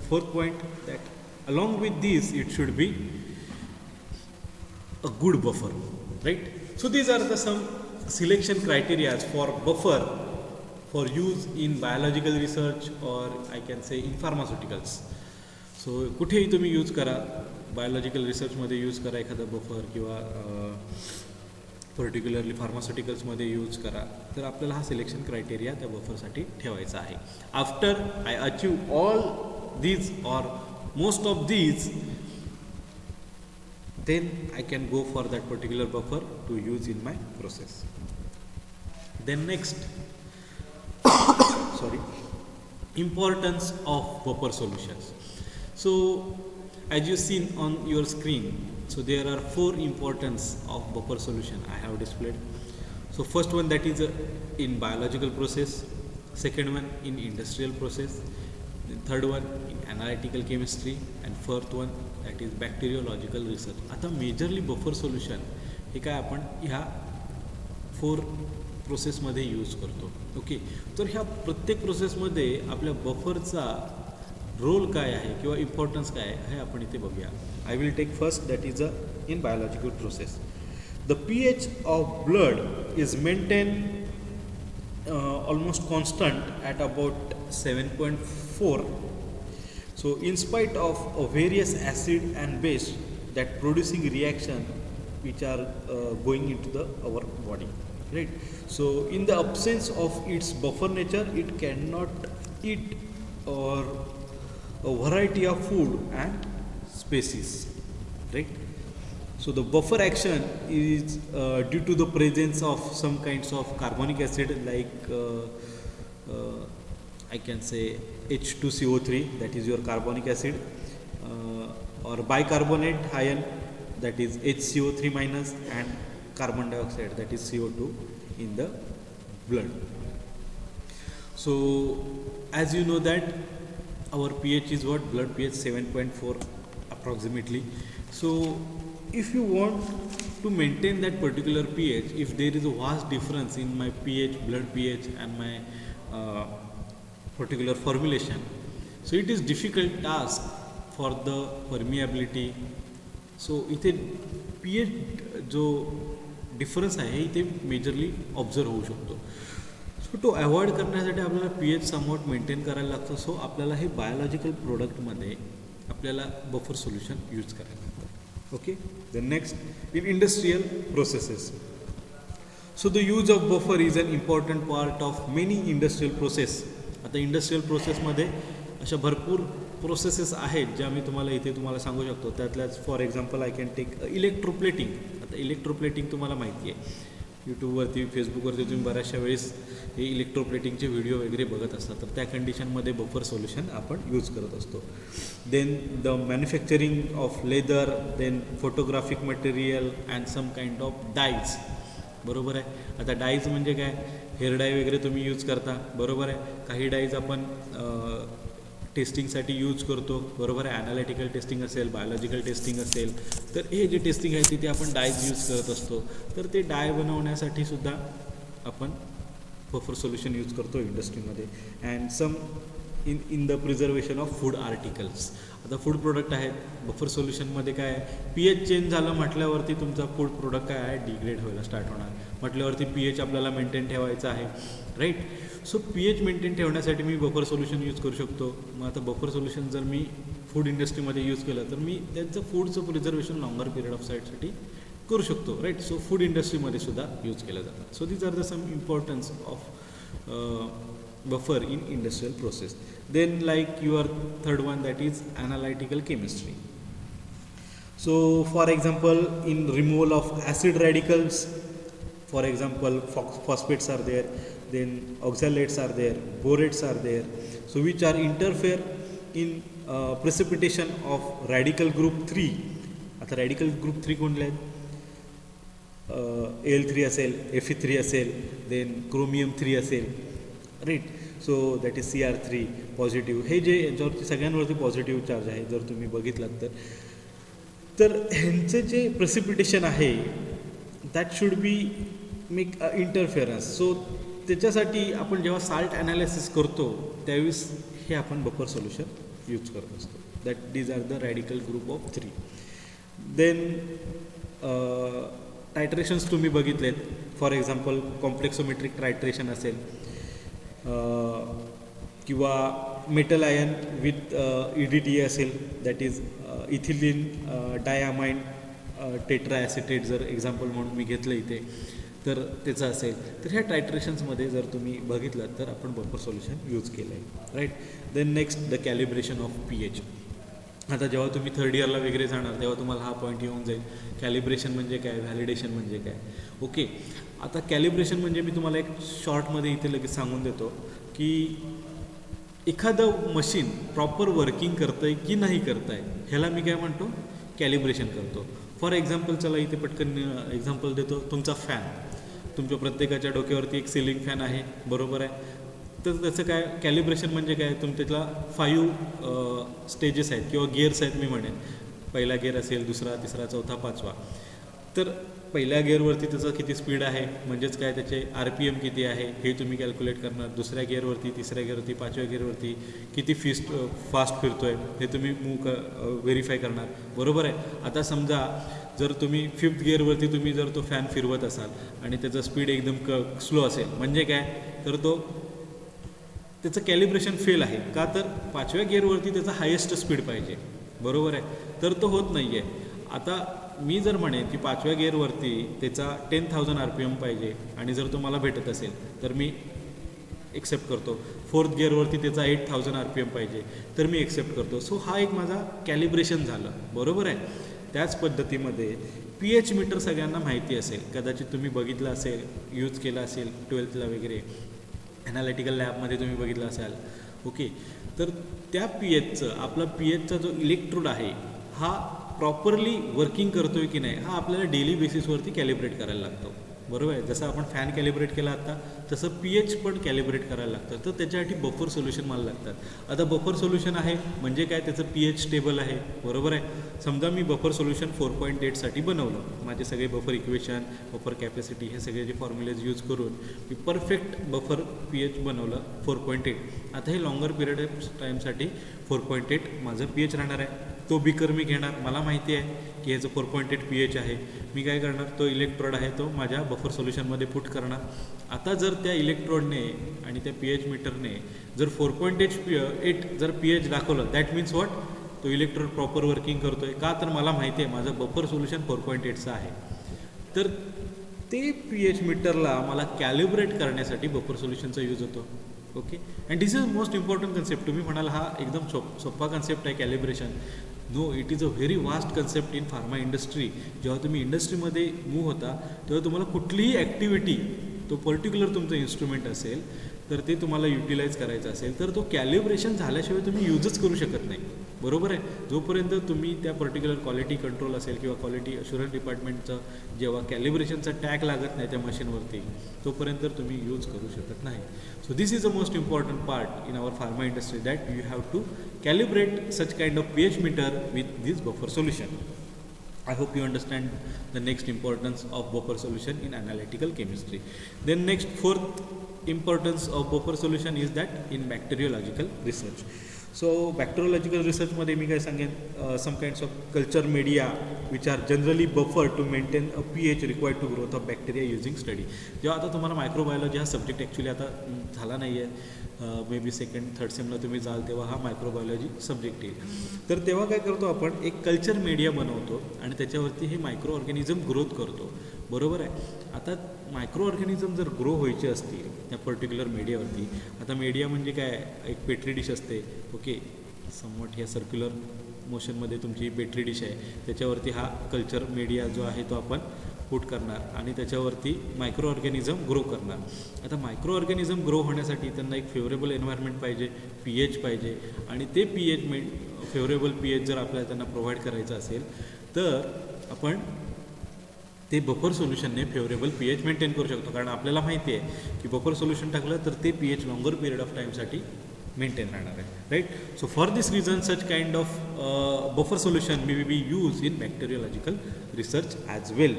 4th point, that along with this it should be a good buffer, right. So these are the some selection criterias for buffer for use in biological research or I can say in pharmaceuticals. So कुठेही तुम्ही use करा, biological रिसर्चमध्ये use करा एखादा buffer किंवा particularly फार्मास्युटिकल्समध्ये use करा, तर आपल्याला हा सिलेक्शन क्रायटेरिया त्या बफरसाठी ठेवायचा आहे. After I achieve all these or most of these, then I can go for that particular buffer to use in my process. Then next, sorry, importance of buffer solutions. So as you seen on your screen, so there are 4 importance of buffer solution I have displayed. So first one, that is in biological process, second one in industrial process, the third one in analytical chemistry, and fourth one that is bacteriological research. आता majorly buffer solution हे काय आपण ह्या 4 प्रोसेसमध्ये use करतो. Okay, तर ह्या प्रत्येक प्रोसेसमध्ये आपल्या बफरचा रोल काय आहे किंवा इम्पॉर्टन्स काय आहे हे आपण इथे बघूया. I will take first, that is in biological process. The pH of blood is maintain almost constant at about 7.4. So in spite of various acid and base that producing reaction which are going into our body, right? So in the absence of its buffer nature, it cannot eat or a variety of food and species, right? So the buffer action is due to the presence of some kinds of carbonic acid like I can say H2CO3, that is your carbonic acid, or bicarbonate ion, that is HCO3 minus, and carbon dioxide, that is CO2, in the blood. So as you know that our pH is what? Blood pH 7.4 approximately. So if you want to maintain that particular pH, if there is a vast difference in my pH, blood pH, and my particular formulation, so it is difficult task for the permeability. So इथे pH जो difference आहे इथे majorly observe होऊ शकतो. So तो avoid करण्यासाठी आपल्याला pH somewhat maintain करायला लागतं. सो आपल्याला हे बायोलॉजिकल प्रोडक्टमध्ये आपल्याला बफर सोल्युशन यूज करायला लागतं. Okay, the next in industrial processes. So the use of buffer is an important part of many industrial process. आता इंडस्ट्रियल प्रोसेसमध्ये अशा भरपूर प्रोसेसेस आहेत ज्या मी तुम्हाला इथे सांगू शकतो. त्यातल्याच for example I can take electroplating. आता इलेक्ट्रोप्लेटिंग तुम्हाला माहिती आहे, यूट्यूबवरती फेसबुकवरती तुम्ही बऱ्याचशा वेळेस हे इलेक्ट्रोप्लेटिंगचे व्हिडिओ वगैरे बघत असतात. तर त्या कंडिशनमध्ये बफर सोल्युशन आपण यूज करत असतो. Then the manufacturing of leather, then photographic material and some kind of dyes. बरोबर आहे. आता डाईज म्हणजे काय? हेअर डाय वगैरे तुम्ही यूज करता, बरोबर आहे. काही डाईज आपण टेस्टिंगसाठी यूज करतो, बरोबर आहे. ॲनालिटिकल टेस्टिंग असेल, बायोलॉजिकल टेस्टिंग असेल, तर हे जे टेस्टिंग आहे तिथे आपण डायज यूज करत असतो. तर ते डाय बनवण्यासाठी सुद्धा आपण बफर सोल्युशन यूज करतो इंडस्ट्रीमध्ये. And some in the preservation of food articles. आता फूड प्रोडक्ट आहेत, बफर सोल्युशनमध्ये काय आहे? pH चेंज झालं म्हटल्यावरती तुमचा फूड प्रोडक्ट काय आहे? डिग्रेड व्हायला स्टार्ट होणार. म्हटल्यावरती pH आपल्याला मेंटेन ठेवायचं आहे, राईट. सो pH मेंटेन ठेवण्यासाठी मी बफर सोल्युशन यूज करू शकतो. मग आता बफर सोल्युशन जर मी फूड इंडस्ट्रीमध्ये यूज केलं तर मी त्यांचं फूडचं प्रिझर्वेशन लॉंगर पिरियड ऑफ साईडसाठी करू शकतो, राईट. सो फूड इंडस्ट्रीमध्ये सुद्धा यूज केलं जातं. So these are the some importance of buffer in industrial process. Then like your third one, that is analytical chemistry. So for example, in removal of acid radicals, for example phosphates are there, then oxalates are there, borates are there, so which are interfere in precipitation of radical group 3. आता radical group 3 कोणले आहेत? Al3 असेल, Fe3 असेल, then chromium 3 असेल, right. So that is Cr3 positive. हे जे याच्यावरती सगळ्यांवरती positive charge आहे जर तुम्ही बघितलात तर ह्यांचे जे प्रेसिपिटेशन आहे that should be make interference. So त्याच्यासाठी आपण जेव्हा साल्ट ॲनालिसिस करतो त्यावेळेस हे आपण बफर सोल्युशन यूज करत असतो. That these are the radical group of 3. Then titrations तुम्ही बघितलेत. फॉर एक्झाम्पल कॉम्प्लेक्सोमेट्रिक टायट्रेशन असेल किंवा मेटल आयन विथ EDTA असेल, that is ethylene diamine tetraacetate जर एक्झाम्पल म्हणून मी घेतलं इथे तर त्याचं असेल. तर ह्या टायट्रेशन्समध्ये जर तुम्ही बघितलं तर आपण बफर सोल्युशन यूज केलं आहे, right. Then next the calibration of pH. आता जेव्हा तुम्ही थर्ड इयरला वगैरे जाणार तेव्हा तुम्हाला हा पॉईंट येऊन जाईल. कॅलिब्रेशन म्हणजे काय, व्हॅलिडेशन म्हणजे काय. ओके, आता कॅलिब्रेशन म्हणजे मी तुम्हाला एक शॉर्टमध्ये इथे लगेच सांगून देतो की एखादं मशीन प्रॉपर वर्किंग करतं आहे की नाही करतं आहे ह्याला मी काय म्हणतो? कॅलिब्रेशन करतो. फॉर एक्झाम्पल चला इथे पटकन एक्झाम्पल देतो. तुमचा फॅन, तुमच्या प्रत्येकाच्या डोक्यावरती एक सिलिंग फॅन आहे, बरोबर आहे. तर त्याचं काय कॅलिब्रेशन म्हणजे काय? तुमच्यातला 5 स्टेजेस आहेत किंवा गिअर्स आहेत मी म्हणेन. पहिला गिअर असेल, दुसरा, तिसरा, चौथा, 5वा. तर पहिल्या गिअरवरती त्याचं किती स्पीड आहे म्हणजेच काय त्याचे RPM किती आहे हे तुम्ही कॅल्क्युलेट करणार. दुसऱ्या गिअरवरती, तिसऱ्या गिअरवरती, 5व्या गिअरवरती किती फास्ट फिरतो आहे हे तुम्ही व्हेरीफाय करणार, बरोबर आहे. आता समजा जर तुम्ही 5th गिअरवरती तुम्ही जर तो फॅन फिरवत असाल आणि त्याचा स्पीड एकदम स्लो असेल म्हणजे काय तर त्याचं कॅलिब्रेशन फेल आहे. का तर 5व्या गिअरवरती त्याचा हायेस्ट स्पीड पाहिजे, बरोबर आहे. तर तो होत नाही आहे. आता मी जर म्हणेन की 5व्या गिअरवरती त्याचा 10,000 RPM पाहिजे आणि जर तो मला भेटत असेल तर मी एक्सेप्ट करतो. 4th गिअरवरती त्याचा 8,000 RPM पाहिजे तर मी एक्सेप्ट करतो. सो हा एक माझा कॅलिब्रेशन झालं, बरोबर आहे. त्याच पद्धतीमध्ये pH मीटर सगळ्यांना माहिती असेल, कदाचित तुम्ही बघितलं असेल, यूज केला असेल 12thला वगैरे, ॲनालिटिकल लॅबमध्ये तुम्ही बघितलं असाल. ओके, तर त्या pHचं आपला pHचा जो इलेक्ट्रोड आहे हा प्रॉपरली वर्किंग करतोय की नाही हा आपल्याला डेली बेसिसवरती कॅलिब्रेट करायला लागतो. बरोबर आहे. जसं आपण फॅन कॅलिब्रेट केला आता तसं pH पण कॅलिब्रेट करायला लागतं. तर त्याच्यासाठी बफर सोल्युशन मला लागतात. आता बफर सोल्युशन आहे म्हणजे काय, त्याचं pH स्टेबल आहे. बरोबर आहे. समजा मी बफर सोल्युशन 4.8साठी बनवलं, माझे सगळे बफर इक्वेशन, बफर कॅपॅसिटी हे सगळे जे फॉर्म्युलेज यूज करून मी परफेक्ट बफर pH बनवलं 4.8. आता हे लॉंगर पिरियड टाईमसाठी 4.8 माझं pH राहणार आहे. तो बिकर मी घेणार, मला माहिती आहे की ह्याचं 4.8 pH आहे. मी काय करणार, तो इलेक्ट्रोड आहे तो माझ्या बफर सोल्युशनमध्ये पुट करणार. आता जर त्या इलेक्ट्रोडने आणि त्या pH मीटरने जर 4.8 जर pH दाखवलं, दॅट मीन्स व्हॉट, तो इलेक्ट्रोड प्रॉपर वर्किंग करतो आहे. का तर मला माहिती आहे माझं बफर सोल्युशन 4.8चं आहे. तर ते pH मीटरला मला कॅलिब्रेट करण्यासाठी बफर सोल्युशनचा यूज होतो. Okay. And this is most important concept. तुम्ही म्हणाल हा एकदम सोपा कन्सेप्ट आहे calibration. No, it is a very vast concept in pharma industry. जेव्हा तुम्ही इंडस्ट्रीमध्ये मूव्ह होता तेव्हा तुम्हाला कुठलीही ॲक्टिव्हिटी, तो पर्टिक्युलर तुमचं इन्स्ट्रुमेंट असेल तर ते तुम्हाला युटिलाइज करायचं असेल तर तो कॅलिब्रेशन झाल्याशिवाय तुम्ही यूजच करू शकत नाही. बरोबर आहे. जोपर्यंत तुम्ही त्या पर्टिक्युलर क्वालिटी कंट्रोल असेल किंवा क्वालिटी अश्युरन्स डिपार्टमेंटचं जेव्हा कॅलिब्रेशनचा टॅग लागत नाही त्या मशीनवरती तोपर्यंत तुम्ही यूज करू शकत नाही. So this is a most important part in our pharma industry that you have to calibrate such kind of pH meter with this buffer solution. I hope you understand the next importance of buffer solution in analytical chemistry. Then next, fourth importance of buffer solution is that in bacteriological research. So bacteriological research मध्ये मी काय सांगेन, some kinds of culture media which are generally buffered to maintain a pH required to growth of bacteria using study. जेव्हा आता तुम्हाला microbiology हा subject actually आता झाला नाही आहे, may be second third Semla तुम्ही जाल तेव्हा हा मायक्रोबायोलॉजी सब्जेक्ट येईल. तर तेव्हा काय करतो आपण, एक कल्चर मीडिया बनवतो आणि त्याच्यावरती हे मायक्रो ऑर्गॅनिझम ग्रोथ करतो. बरोबर आहे. आता मायक्रो ऑर्गॅनिझम जर ग्रो व्हायचे असतील त्या पर्टिक्युलर मीडियावरती, आता मीडिया म्हणजे काय, एक पेट्री डिश असते. ओके. समवट ह्या सर्क्युलर मोशनमध्ये तुमची पेट्री डिश आहे, त्याच्यावरती हा कल्चर मीडिया जो आहे तो आपण पुट करणार आणि त्याच्यावरती मायक्रो ऑर्गॅनिझम ग्रो करणार. आता मायक्रो ऑर्गॅनिझम ग्रो होण्यासाठी त्यांना एक फेवरेबल एन्व्हायरमेंट पाहिजे, pH पाहिजे आणि ते फेवरेबल pH जर आपल्याला त्यांना प्रोव्हाइड करायचं असेल तर आपण ते बफर सोल्युशनने फेवरेबल pH मेंटेन करू शकतो. कारण आपल्याला माहिती आहे की बफर सोल्युशन टाकलं तर ते pH लॉंगर पिरियड ऑफ टाईमसाठी मेंटेन राहणार आहे. Right. So for this reason such kind of buffer solution may be use in bacteriological research as well.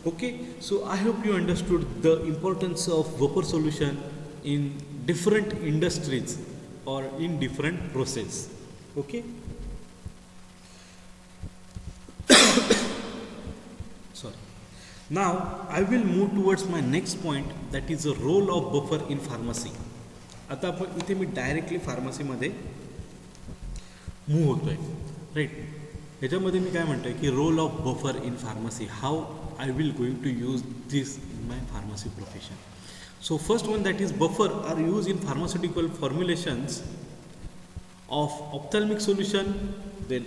Okay, so I hope you understood the importance of buffer solution in different industries or in different process. Okay. Sorry. Now I will move towards my next point, that is the role of buffer in pharmacy. आता आपण इथे मी directly फार्मसीमध्ये move होतोय. Right. ह्याच्यामध्ये मी काय म्हणतोय की role of buffer in pharmacy, how I will going to use this in my pharmacy profession. So first one, that is buffer are used in pharmaceutical formulations of ophthalmic solution, then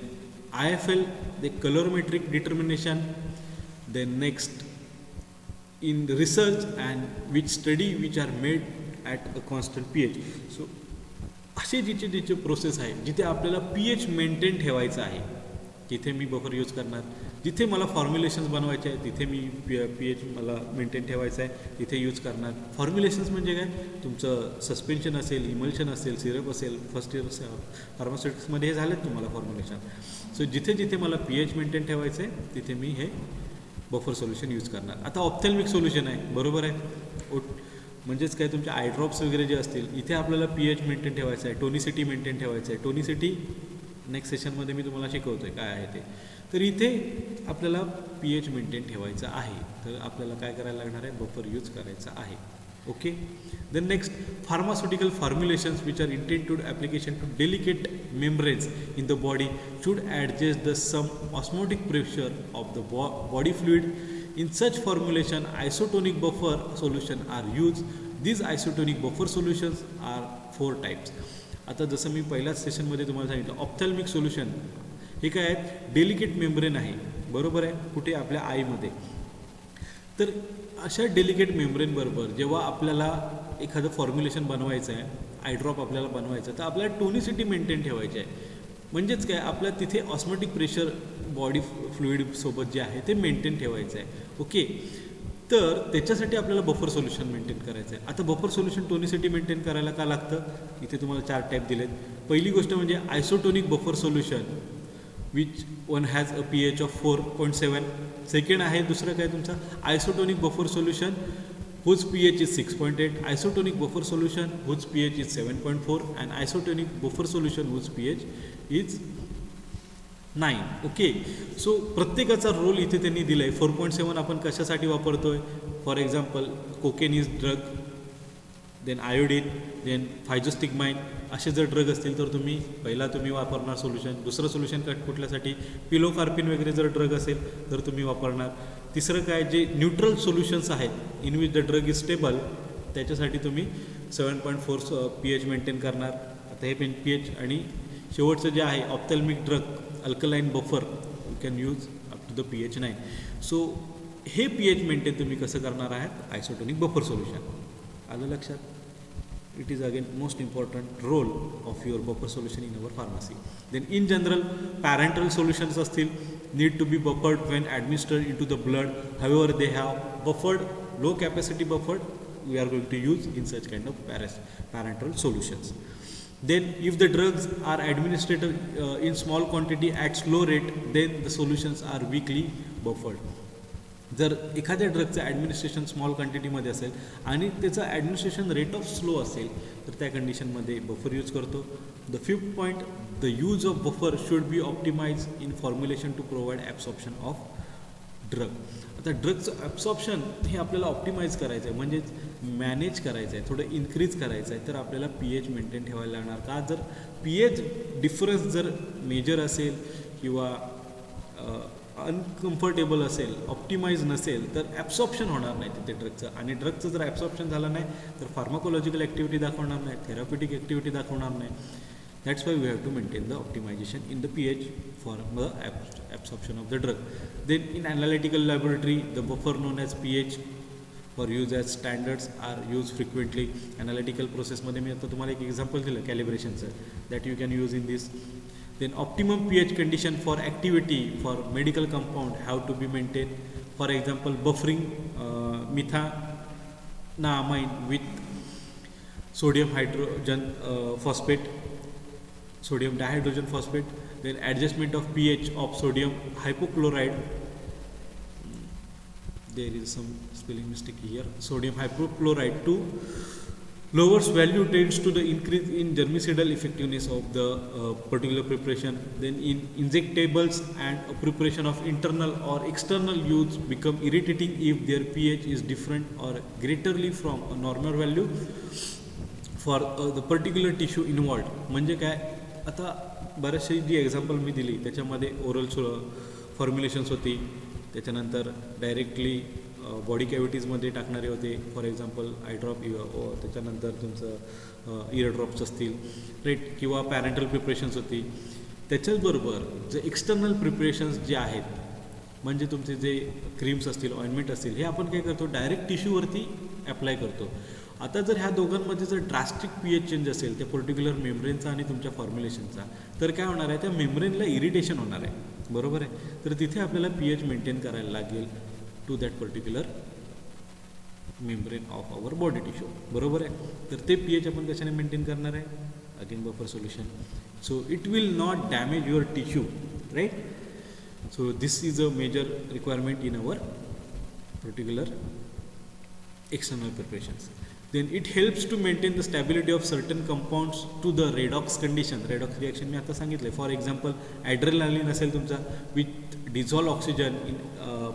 IFL, the colorimetric determination, then next in research and which study which are made at a constant pH. So असे जिचे process आहे जिथे आपल्याला pH maintain ठेवायचं आहे तिथे मी buffer use करणार. जिथे मला फॉर्म्युलेशन्स बनवायचे आहे तिथे मी pH मला मेंटेन ठेवायचं आहे तिथे यूज करणार. फॉर्म्युलेशन्स म्हणजे काय, तुमचं सस्पेन्शन असेल, इमल्शन असेल, सिरप असेल, फर्स्ट इयर फार्मास्युटिक्समध्ये हे झालेत तुम्हाला फॉर्म्युलेशन. सो जिथे जिथे मला pH मेंटेन ठेवायचं आहे तिथे मी हे बफर सोल्युशन यूज करणार. आता ऑप्थॅल्मिक सोल्युशन आहे. बरोबर आहे. म्हणजेच काय, तुमचे आय ड्रॉप्स वगैरे जे असतील इथे आपल्याला pH मेंटेन ठेवायचं आहे, टोनिसिटी मेंटेन ठेवायचं आहे. टोनिसिटी नेक्स्ट सेशनमध्ये मी तुम्हाला शिकवतो आहे काय आहे ते. तर इथे आपल्याला pH मेंटेन ठेवायचं आहे तर आपल्याला काय करायला लागणार आहे, बफर यूज करायचा आहे. Okay. Then next, pharmaceutical formulations which are intended application to delicate membranes in the body should adjust the some osmotic pressure of the body fluid. In such formulation, isotonic buffer solution are used. These isotonic buffer solutions are 4 types. आता जसं मी पहिल्याच सेशनमध्ये तुम्हाला सांगितलं, ophthalmic solution हे काय आहेत, delicate membrane आहे. बरोबर आहे. कुठे, आपल्या आईमध्ये. तर अशा डेलिकेट मेम्ब्रेनबरोबर जेव्हा आपल्याला एखादं फॉर्म्युलेशन बनवायचं आहे, आय ड्रॉप आपल्याला बनवायचं तर आपल्याला टोनिसिटी मेंटेन ठेवायची आहे. म्हणजेच काय, आपल्या तिथे ऑस्मोटिक प्रेशर बॉडी फ्लुइडसोबत जे आहे ते मेंटेन ठेवायचं आहे. ओके, तर त्याच्यासाठी आपल्याला बफर सोल्युशन मेंटेन करायचं आहे. आता बफर सोल्युशन टोनिसिटी मेंटेन करायला का लागतं, इथे तुम्हाला 4 टाईप दिलेत. पहिली गोष्ट म्हणजे isotonic buffer solution which one has a pH of 4.7. Second आहे दुसरं काय तुमचं isotonic buffer solution whose pH is 6.8, isotonic buffer solution whose pH is 7.4, and isotonic buffer solution whose pH is 9. Okay, so प्रत्येकाचा role इथे त्यांनी दिला आहे. 4.7 आपण कशासाठी वापरतोय, for example cocaine is drug, then iodine, then physostigmine, असे जर ड्रग असतील तर तुम्ही वापरणार सोल्युशन. दुसरं सोल्युशन कुठल्यासाठी, पिलोकार्पिन वगैरे जर ड्रग असेल तर तुम्ही वापरणार. तिसरं काय, जे न्यूट्रल सोल्युशन्स आहेत in which the drug is stable, त्याच्यासाठी तुम्ही 7.4 pH मेंटेन करणार. आता हे pH. आणि शेवटचं जे आहे ophthalmic drug alkaline buffer you can use up to the pH 9. So हे pH मेंटेन तुम्ही कसं करणार आहात, आयसोटोनिक बफर सोल्युशन. आलं लक्षात. It is again most important role of your buffer solution in our pharmacy. Then in general parenteral solutions astil need to be buffered when administered into the blood. However, they have buffered, low capacity buffered we are going to use in such kind of parenteral solutions. Then if the drugs are administered in small quantity at slow rate, then the solutions are weakly buffered. जर एखाद्या ड्रगचं administration small क्वांटिटीमध्ये असेल आणि त्याचं administration rate of slow असेल तर त्या कंडिशनमध्ये बफर यूज करतो. The 5th point, the use of buffer should be optimise in formulation to provide absorption of drug. आता ड्रगचं ॲब्सॉर्प्शन हे आपल्याला ऑप्टिमाइज करायचं आहे, म्हणजेच मॅनेज करायचं आहे, थोडं इन्क्रीज करायचं आहे, तर आपल्याला pH मेंटेन ठेवायला लागणार. का, जर pH डिफरन्स जर मेजर असेल किंवा अनकम्फर्टेबल असेल, ऑप्टिमाइज नसेल, तर ॲब्सॉर्प्शन होणार नाही तिथे ड्रगचं. आणि ड्रगचं जर ॲब्सॉर्प्शन झालं नाही तर फार्माकोलॉजिकल ॲक्टिव्हिटी दाखवणार नाही, थेराप्युटिक ॲक्टिव्हिटी दाखवणार नाही. That's why we have to maintain the optimization in the pH for the absorption of the drug. Then in analytical laboratory the buffer known as pH for use as standards are use frequently. Analytical प्रोसेसमध्ये मी आता तुम्हाला एक example दिलं कॅलिब्रेशनचं, that you can use in this. Then optimum pH condition for activity for medical compound have to be maintained. For example, buffering methanamine with sodium hydrogen phosphate, sodium dihydrogen phosphate. Then adjustment of pH of sodium hypochlorite. There is some spelling mistake here. Sodium hypochlorite to lowers value tends to the increase in germicidal effectiveness of the particular preparation. Then in injectables and preparation of internal or external use become irritating if their pH is different or greaterly from a normal value for the particular tissue involved. म्हणजे काय, आता बरेचसे जी example मी दिली त्याच्यामध्ये oral फॉर्म्युलेशन्स होती, त्याच्यानंतर directly body कॅव्हिटीजमध्ये टाकणारे होते, फॉर एक्झाम्पल आय ड्रॉप, त्याच्यानंतर तुमचं इयर ड्रॉप्स असतील, राईट, किंवा पॅरेंटल प्रिपरेशन्स होती. त्याच्याचबरोबर जे एक्सटर्नल प्रिपरेशन्स जे आहेत, म्हणजे तुमचे जे क्रीम्स असतील, ऑइंटमेंट असतील, हे आपण काय करतो, डायरेक्ट टिश्यूवरती ॲप्लाय करतो. आता जर ह्या दोघांमध्ये जर ड्रास्टिक pH चेंज असेल त्या पर्टिक्युलर मेम्ब्रेनचा आणि तुमच्या फॉर्म्युलेशनचा, तर काय होणार आहे, त्या मेम्ब्रेनला इरिटेशन होणार आहे, बरोबर आहे. तर तिथे आपल्याला pH मेंटेन करायला लागेल to that particular membrane of our body tissue, बरोबर आहे. तर ते pH आपण कशाने मेंटेन करणार आहे, again buffer solution. So it will not damage your tissue, right. So this is a major requirement in our particular external preparations. Then it helps to maintain the stability of certain compounds to the redox condition. Redox reaction मी आता सांगितलं. For example adrenaline असेल तुमचा with dissolve oxygen in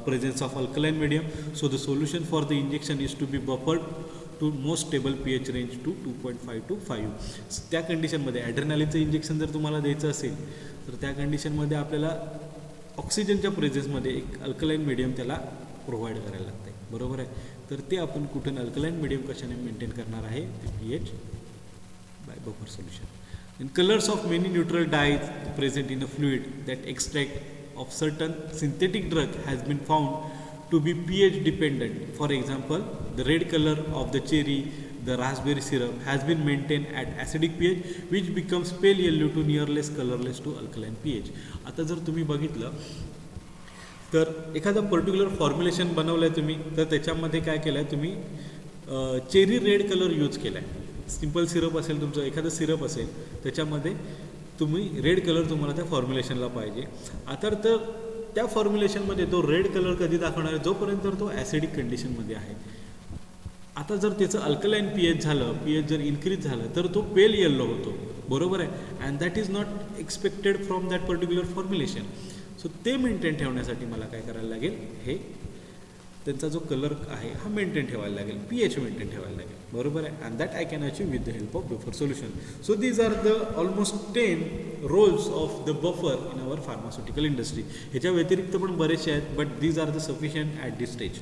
presence of alkaline medium. So the solution for the injection is to be buffered to most stable pH range to 2.5 to 5. त्या कंडिशनमध्ये ॲड्रेनालिनचं injection जर तुम्हाला द्यायचं असेल तर त्या कंडिशनमध्ये आपल्याला ऑक्सिजनच्या प्रेझेन्समध्ये एक अल्कलाइन मीडियम त्याला प्रोव्हाइड करायला लागते, बरोबर आहे. तर ते आपण कुठून अल्कलाइन मीडियम कशाने मेंटेन करणार आहे, ते pH by buffer solution. In colours of many neutral dyes present in a fluid that extract of certain synthetic drug has been found to be pH dependent. For example, the red color of the cherry the raspberry syrup has been maintained at acidic pH which becomes pale yellow to nearless colorless to alkaline pH. आता जर तुम्ही बघितलं तर एखादं particular formulation बनवलं आहे तुम्ही, तर त्याच्यामध्ये काय केलं आहे तुम्ही, चेरी रेड कलर यूज केला आहे. सिम्पल सिरप असेल तुमचं, एखादं सिरप असेल त्याच्यामध्ये तुम्ही रेड कलर तुम्हाला त्या फॉर्म्युलेशनला पाहिजे. आता तर त्या फॉर्म्युलेशनमध्ये तो रेड कलर कधी दाखवणार आहे, जोपर्यंत तो ॲसिडिक कंडिशनमध्ये आहे. आता जर त्याचं अल्कलाईन पीएच झालं, पीएच जर इन्क्रीज झालं तर तो पेल येल्लो होतो, बरोबर आहे. And that is not expected from that particular formulation. So ते मेंटेन ठेवण्यासाठी मला काय करायला लागेल, हे त्यांचा जो कलर आहे हा मेंटेन ठेवायला लागेल, पीएच मेंटेन ठेवायला लागेल, बरोबर आहे. And that I can achieve with the help of buffer solution. So these are the almost 10 roles of the buffer in our pharmaceutical industry. ह्याच्या व्यतिरिक्त पण बरेचसे आहेत, but these are the sufficient at this stage.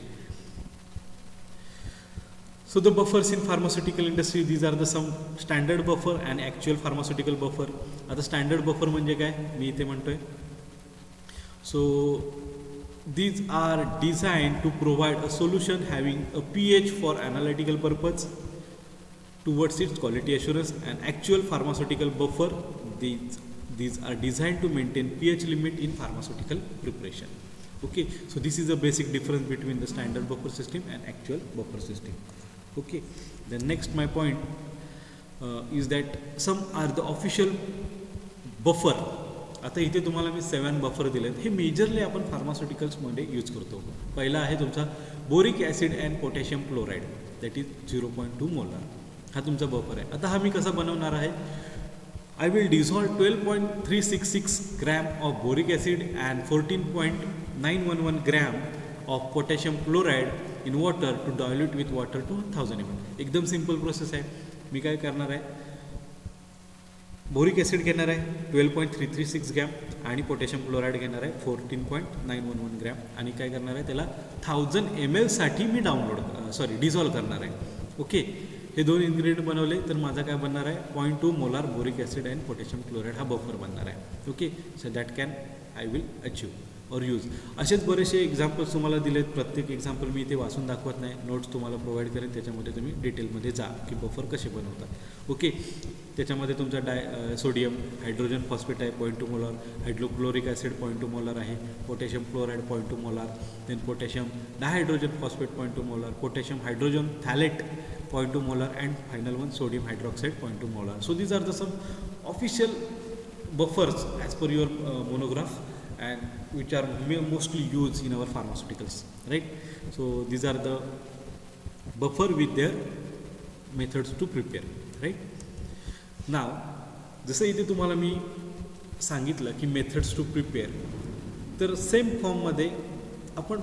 So the buffers in pharmaceutical industry, these are the some standard buffer and actual pharmaceutical buffer. आता standard buffer म्हणजे काय मी इथे म्हणतोय. So these are designed to provide a solution having a pH for analytical purpose towards its quality assurance. And actual pharmaceutical buffer, these are designed to maintain pH limit in pharmaceutical preparation. Okay, so this is the basic difference between the standard buffer system and actual buffer system. Okay, the next my point is that some are the official buffer. आता इथे तुम्हाला मी 7 buffer दिलेत. हे majorly आपण फार्मास्युटिकल्समध्ये use करतो. पहिला आहे तुमचा boric acid and potassium chloride, that is 0.2 molar. हा तुमचा बफर आहे. आता हा मी कसा बनवणार आहे, I will dissolve 12.366 gram of boric acid and 14.911 gram of potassium chloride in water to dilute with water to 1000 ml. एकदम सिंपल प्रोसेस आहे. मी काय करणार आहे, बोरिक ॲसिड घेणार आहे 12.336 ग्रॅम आणि पोटॅशियम क्लोराईड घेणार आहे 14.911 ग्रॅम आणि काय करणार आहे, त्याला 1000 ml साठी मी डिझॉल्व करणार आहे. ओके, हे दोन इन्ग्रेडियंट बनवले तर माझा काय बनणार आहे, 0.2 molar boric acid and potassium chloride हा बफर बनणार आहे. Okay, so that can I will achieve और यूज. असेच बरेचसे एक्झाम्पल्स तुम्हाला दिलेत. प्रत्येक एक्झाम्पल मी इथे वाचून दाखवत नाही, नोट्स तुम्हाला प्रोव्हाइड करेन, त्याच्यामध्ये तुम्ही डिटेलमध्ये जा की बफर कसे बनवतात. ओके, त्याच्यामध्ये तुमचा सोडियम हायड्रोजन फॉस्फेट आहे 0.2 मोलार, हायड्रोक्लोरिक ॲसिड 0.2 मोलार आहे, potassium chloride 0.2 molar, then potassium dihydrogen phosphate 0.2 molar, potassium hydrogen phthalate 0.2 molar, and final one sodium hydroxide 0.2 molar. So these are the some official buffers as per your monograph and which are mostly used in our pharmaceuticals, right? So these are the buffer with their methods to prepare, right? Now जसं इथे तुम्हाला मी सांगितलं की methods to prepare, तर same फॉर्ममध्ये आपण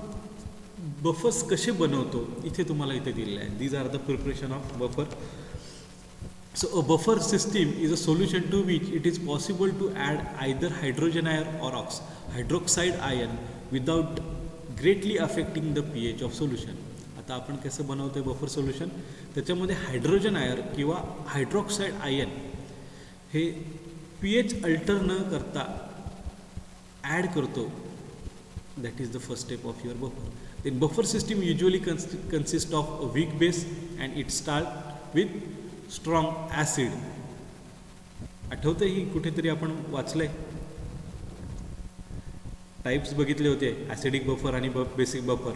buffers कसे बनवतो इथे तुम्हाला इथे दिलेलं आहे. These are the preparation of buffer. So a buffer system is a solution to which it is possible to add either hydrogen ion or hydroxide ion without greatly affecting the pH of solution. आता आपण कसं बनवतो आहे buffer solution, त्याच्यामध्ये hydrogen ion किंवा hydroxide ion हे pH alter न करता ॲड करतो. That is the first step of your buffer. Then buffer system usually consists of a weak base and it start with strong acid. आठवतंय ही कुठेतरी आपण वाचलंय, टाइप्स बघितले होते ॲसिडिक बफर आणि बेसिक बफर.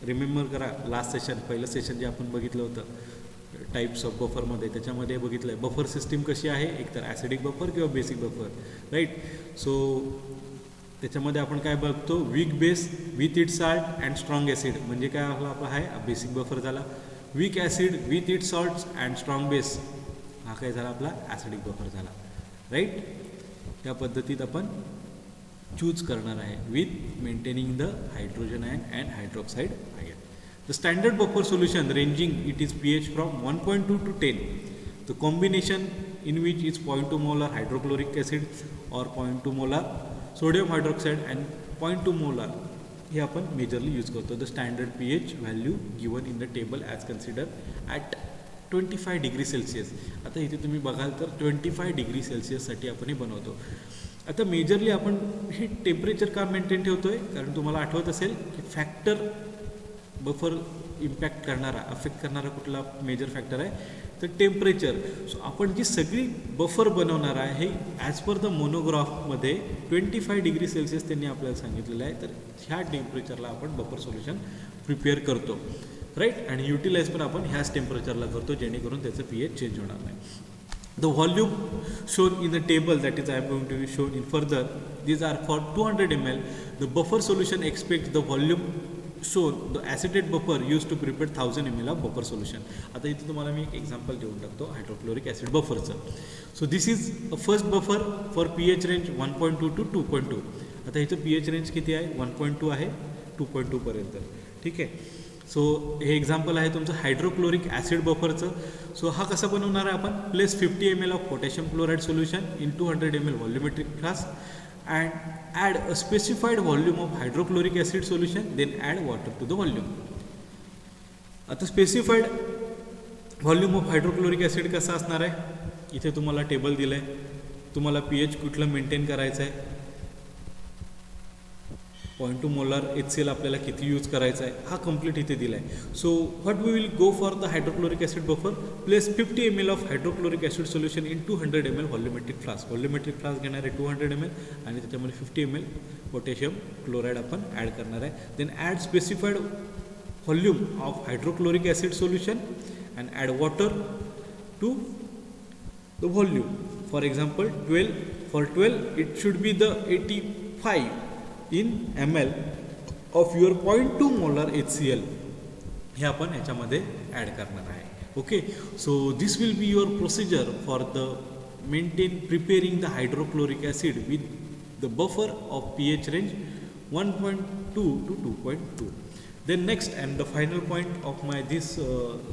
रिमेंबर करा लास्ट सेशन, पहिलं session जे आपण बघितलं होतं टाइप्स ऑफ बफरमध्ये, त्याच्यामध्ये बघितलं आहे बफर सिस्टीम कशी आहे, एकतर ॲसिडिक बफर किंवा बेसिक बफर, राईट. सो त्याच्यामध्ये आपण काय बघतो, weak base with it salt and strong acid, म्हणजे काय आपला आहे बेसिक बफर झाला. Weak acid with it salts and strong base, हा काय झाला आपला ॲसिडिक बफर झाला, राईट. त्या पद्धतीत आपण चूज करणार आहे with maintaining the hydrogen ion and hydroxide ion. The standard buffer solution ranging it is pH from 1.2 to 10. The combination in which is 0.2 molar hydrochloric acid और 0.2 molar sodium hydroxide and 0.2 molar हे आपण majorly use करतो. The standard pH value given in the table as consider at 25 degree Celsius. आता इथे तुम्ही बघाल तर 25 degree सेल्सिअससाठी आपण हे बनवतो. आता मेजरली आपण हे टेम्परेचर का मेंटेन ठेवतो आहे, कारण तुम्हाला आठवत असेल की फॅक्टर बफर इम्पॅक्ट करणारा अफेक्ट करणारा कुठला मेजर फॅक्टर आहे तर टेम्परेचर. सो आपण जी सगळी बफर बनवणार आहे हे ॲज पर द मोनोग्राफमध्ये 25 डिग्री सेल्सिअस त्यांनी आपल्याला सांगितलेलं आहे. तर ह्या टेम्परेचरला आपण बफर सोल्युशन प्रिपेअर करतो राईट. आणि युटिलाइज पण आपण ह्याच टेम्परेचरला करतो जेणेकरून त्याचं pH चेंज होणार नाही. The volume shown in the table, that is I am going to be shown in further, these are for 200 ml. The buffer solution expects the volume shown the acetate buffer used to prepare 1000 ml of buffer solution. आता इथे तुम्हाला मी एक example देऊन टाकतो hydrochloric acid बफरचं. So this is a first buffer for pH range 1.2 to 2.2. आता इथं pH range किती आहे 1.2 आहे 2.2 पर्यंत. ठीक आहे. सो हे एक्झाम्पल आहे तुमचं हायड्रोक्लोरिक ॲसिड बफरचं. सो हा कसा बनवणार आहे आपण place 50 ml of potassium chloride solution in 200 ml volumetric flask and add a specified volume of hydrochloric acid solution then add water to the volume. आता specified volume of hydrochloric acid कसा असणार आहे इथे तुम्हाला टेबल दिलं आहे. तुम्हाला pH कुठलं मेंटेन करायचं आहे 0.2 मोलार HCl आपल्याला किती यूज करायचा आहे हा कंप्लीट इथे दिला आहे. So what we will go for the hydrochloric acid buffer place 50 ml of hydrochloric acid solution in 200 ml volumetric flask. Volumetric flask घेणार आहे 200 ml आणि त्याच्यामध्ये 50 ml पोटॅशियम क्लोराईड आपण ॲड करणार आहे. Then add specified volume of hydrochloric acid solution and add water to the volume. For example 12 for 12 it should be the 85 in ml of your 0.2 molar HCl हे आपण याच्यामध्ये add करणार आहे. Okay. So this will be your procedure for the maintain preparing the hydrochloric acid with the buffer of pH range 1.2 to 2.2. Then next and the final point of my this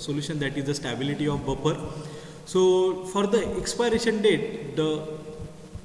solution, that is the stability of buffer. So for the expiration date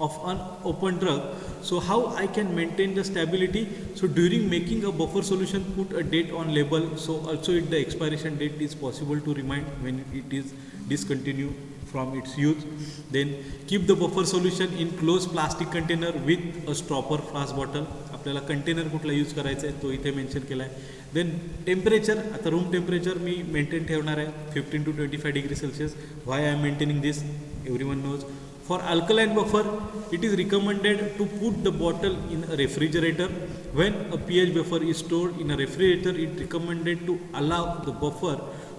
of unopened drug, so how I can maintain the stability? So during making a buffer solution, put a date on label, so also the expiration date is possible to remind when it is discontinued from its use. Then keep the buffer solution in closed plastic container with a stopper flask bottle. आपल्याला container कुठला use करायचा आहे तो इथे mention केला आहे. Then temperature, आता room temperature मी मेंटेन ठेवणार आहे 15 to 25 degree Celsius. Why I am maintaining this everyone knows. For alkaline buffer, it is recommended to put the bottle in a refrigerator. When a pH buffer is stored in a refrigerator, it recommended to allow the buffer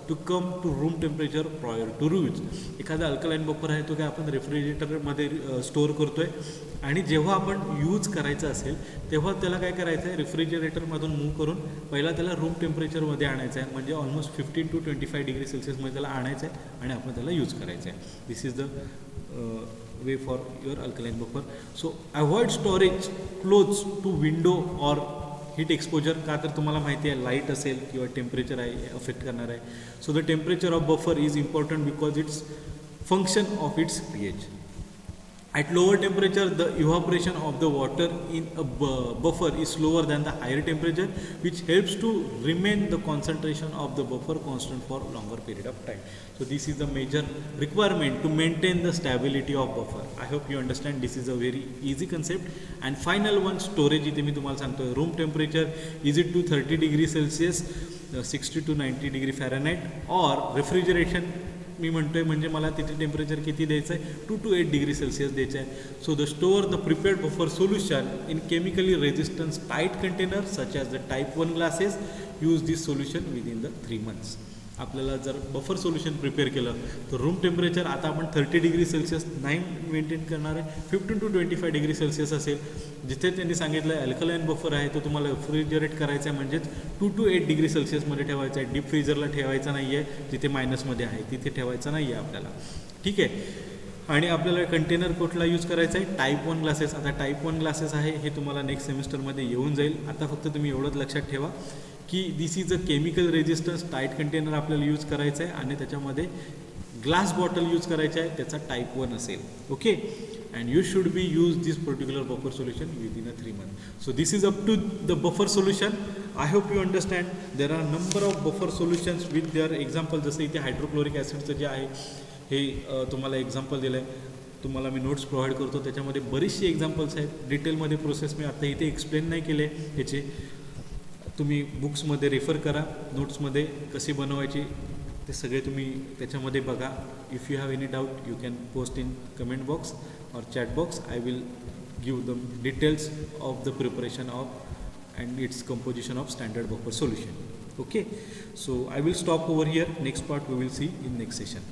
to come to room temperature prior to use. एखादा alkaline buffer आहे तो काय आपण रेफ्रिजरेटरमध्ये store करतोय आणि जेव्हा आपण use करायचं असेल तेव्हा त्याला काय करायचं आहे रेफ्रिजरेटरमधून मूव्ह करून पहिला त्याला रूम टेम्परेचरमध्ये आणायचं आहे. म्हणजे ऑलमोस्ट 15 to 25 डिग्री सेल्सिअसमध्ये त्याला आणायचं आहे आणि आपण त्याला यूज करायचं आहे. This is the way for your alkaline buffer. So avoid storage close to window or heat exposure. का तर तुम्हाला माहिती आहे लाईट असेल किंवा टेम्परेचर आहे अफेक्ट करणार आहे. So the temperature of buffer is important because its function of its pH. At lower temperature, the evaporation of the water in a buffer is slower than the higher temperature, which helps to remain the concentration of the buffer constant for longer period of time. So this is the major requirement to maintain the stability of buffer. I hope you understand. This is a very easy concept. And final one, storage. इथे मी तुम्हाला सांगतो room temperature is it to 30 degree Celsius, 60 to 90 degree Fahrenheit, or refrigeration मी म्हणतोय म्हणजे मला तिथे temperature किती द्यायचं आहे 2 to 8 डिग्री सेल्सिअस द्यायचं आहे. So the store the prepared buffer solution in chemically resistance tight container such as the type 1 glasses. Use this solution within the 3 months. आपल्याला जर बफर सोल्युशन प्रिपेअर केलं तर रूम टेम्परेचर आता आपण 30 degree Celsius नाही maintain करणार आहे 15 to 25 degree Celsius असेल. जिथे त्यांनी सांगितलं आहे अल्कलाईन बफर आहे तो तुम्हाला रेफ्रिजरेट करायचा आहे म्हणजेच 2 to 8 डिग्री सेल्सिअसमध्ये ठेवायचा आहे. डीप फ्रीजरला ठेवायचा नाही आहे जिथे मायनसमध्ये आहे तिथे ठेवायचा नाही आहे आपल्याला. ठीक आहे. आणि आपल्याला कंटेनर कुठला यूज करायचा आहे टाईप 1 ग्लासेस. आता टाईप 1 ग्लासेस आहे हे तुम्हाला नेक्स्ट सेमिस्टरमध्ये येऊन जाईल. आता फक्त तुम्ही एवढंच लक्षात ठेवा की this is a chemical resistance tight container आपल्याला यूज करायचं आहे आणि त्याच्यामध्ये ग्लास बॉटल यूज करायचं आहे त्याचा टाईप 1 असेल. Okay. And you should be use this particular buffer solution within a 3 months. So this is up to the buffer solution. I hope you understand. There are number of buffer solutions with their example. जसं इथे hydrochloric ॲसिडचं जे आहे हे तुम्हाला example दिलं आहे. तुम्हाला मी notes provide करतो त्याच्यामध्ये बरीचशी एक्झाम्पल्स आहेत. डिटेलमध्ये प्रोसेस मी आता इथे एक्सप्लेन नाही केले ह्याचे. तुम्ही बुक्समध्ये रेफर करा, नोट्समध्ये कसे बनवायचे ते सगळे तुम्ही त्याच्यामध्ये बघा. If you have any doubt you can post in comment box or chat box. I will give the details of the preparation of and its composition of standard buffer solution. Okay, so I will stop over here. Next part we will see in next session.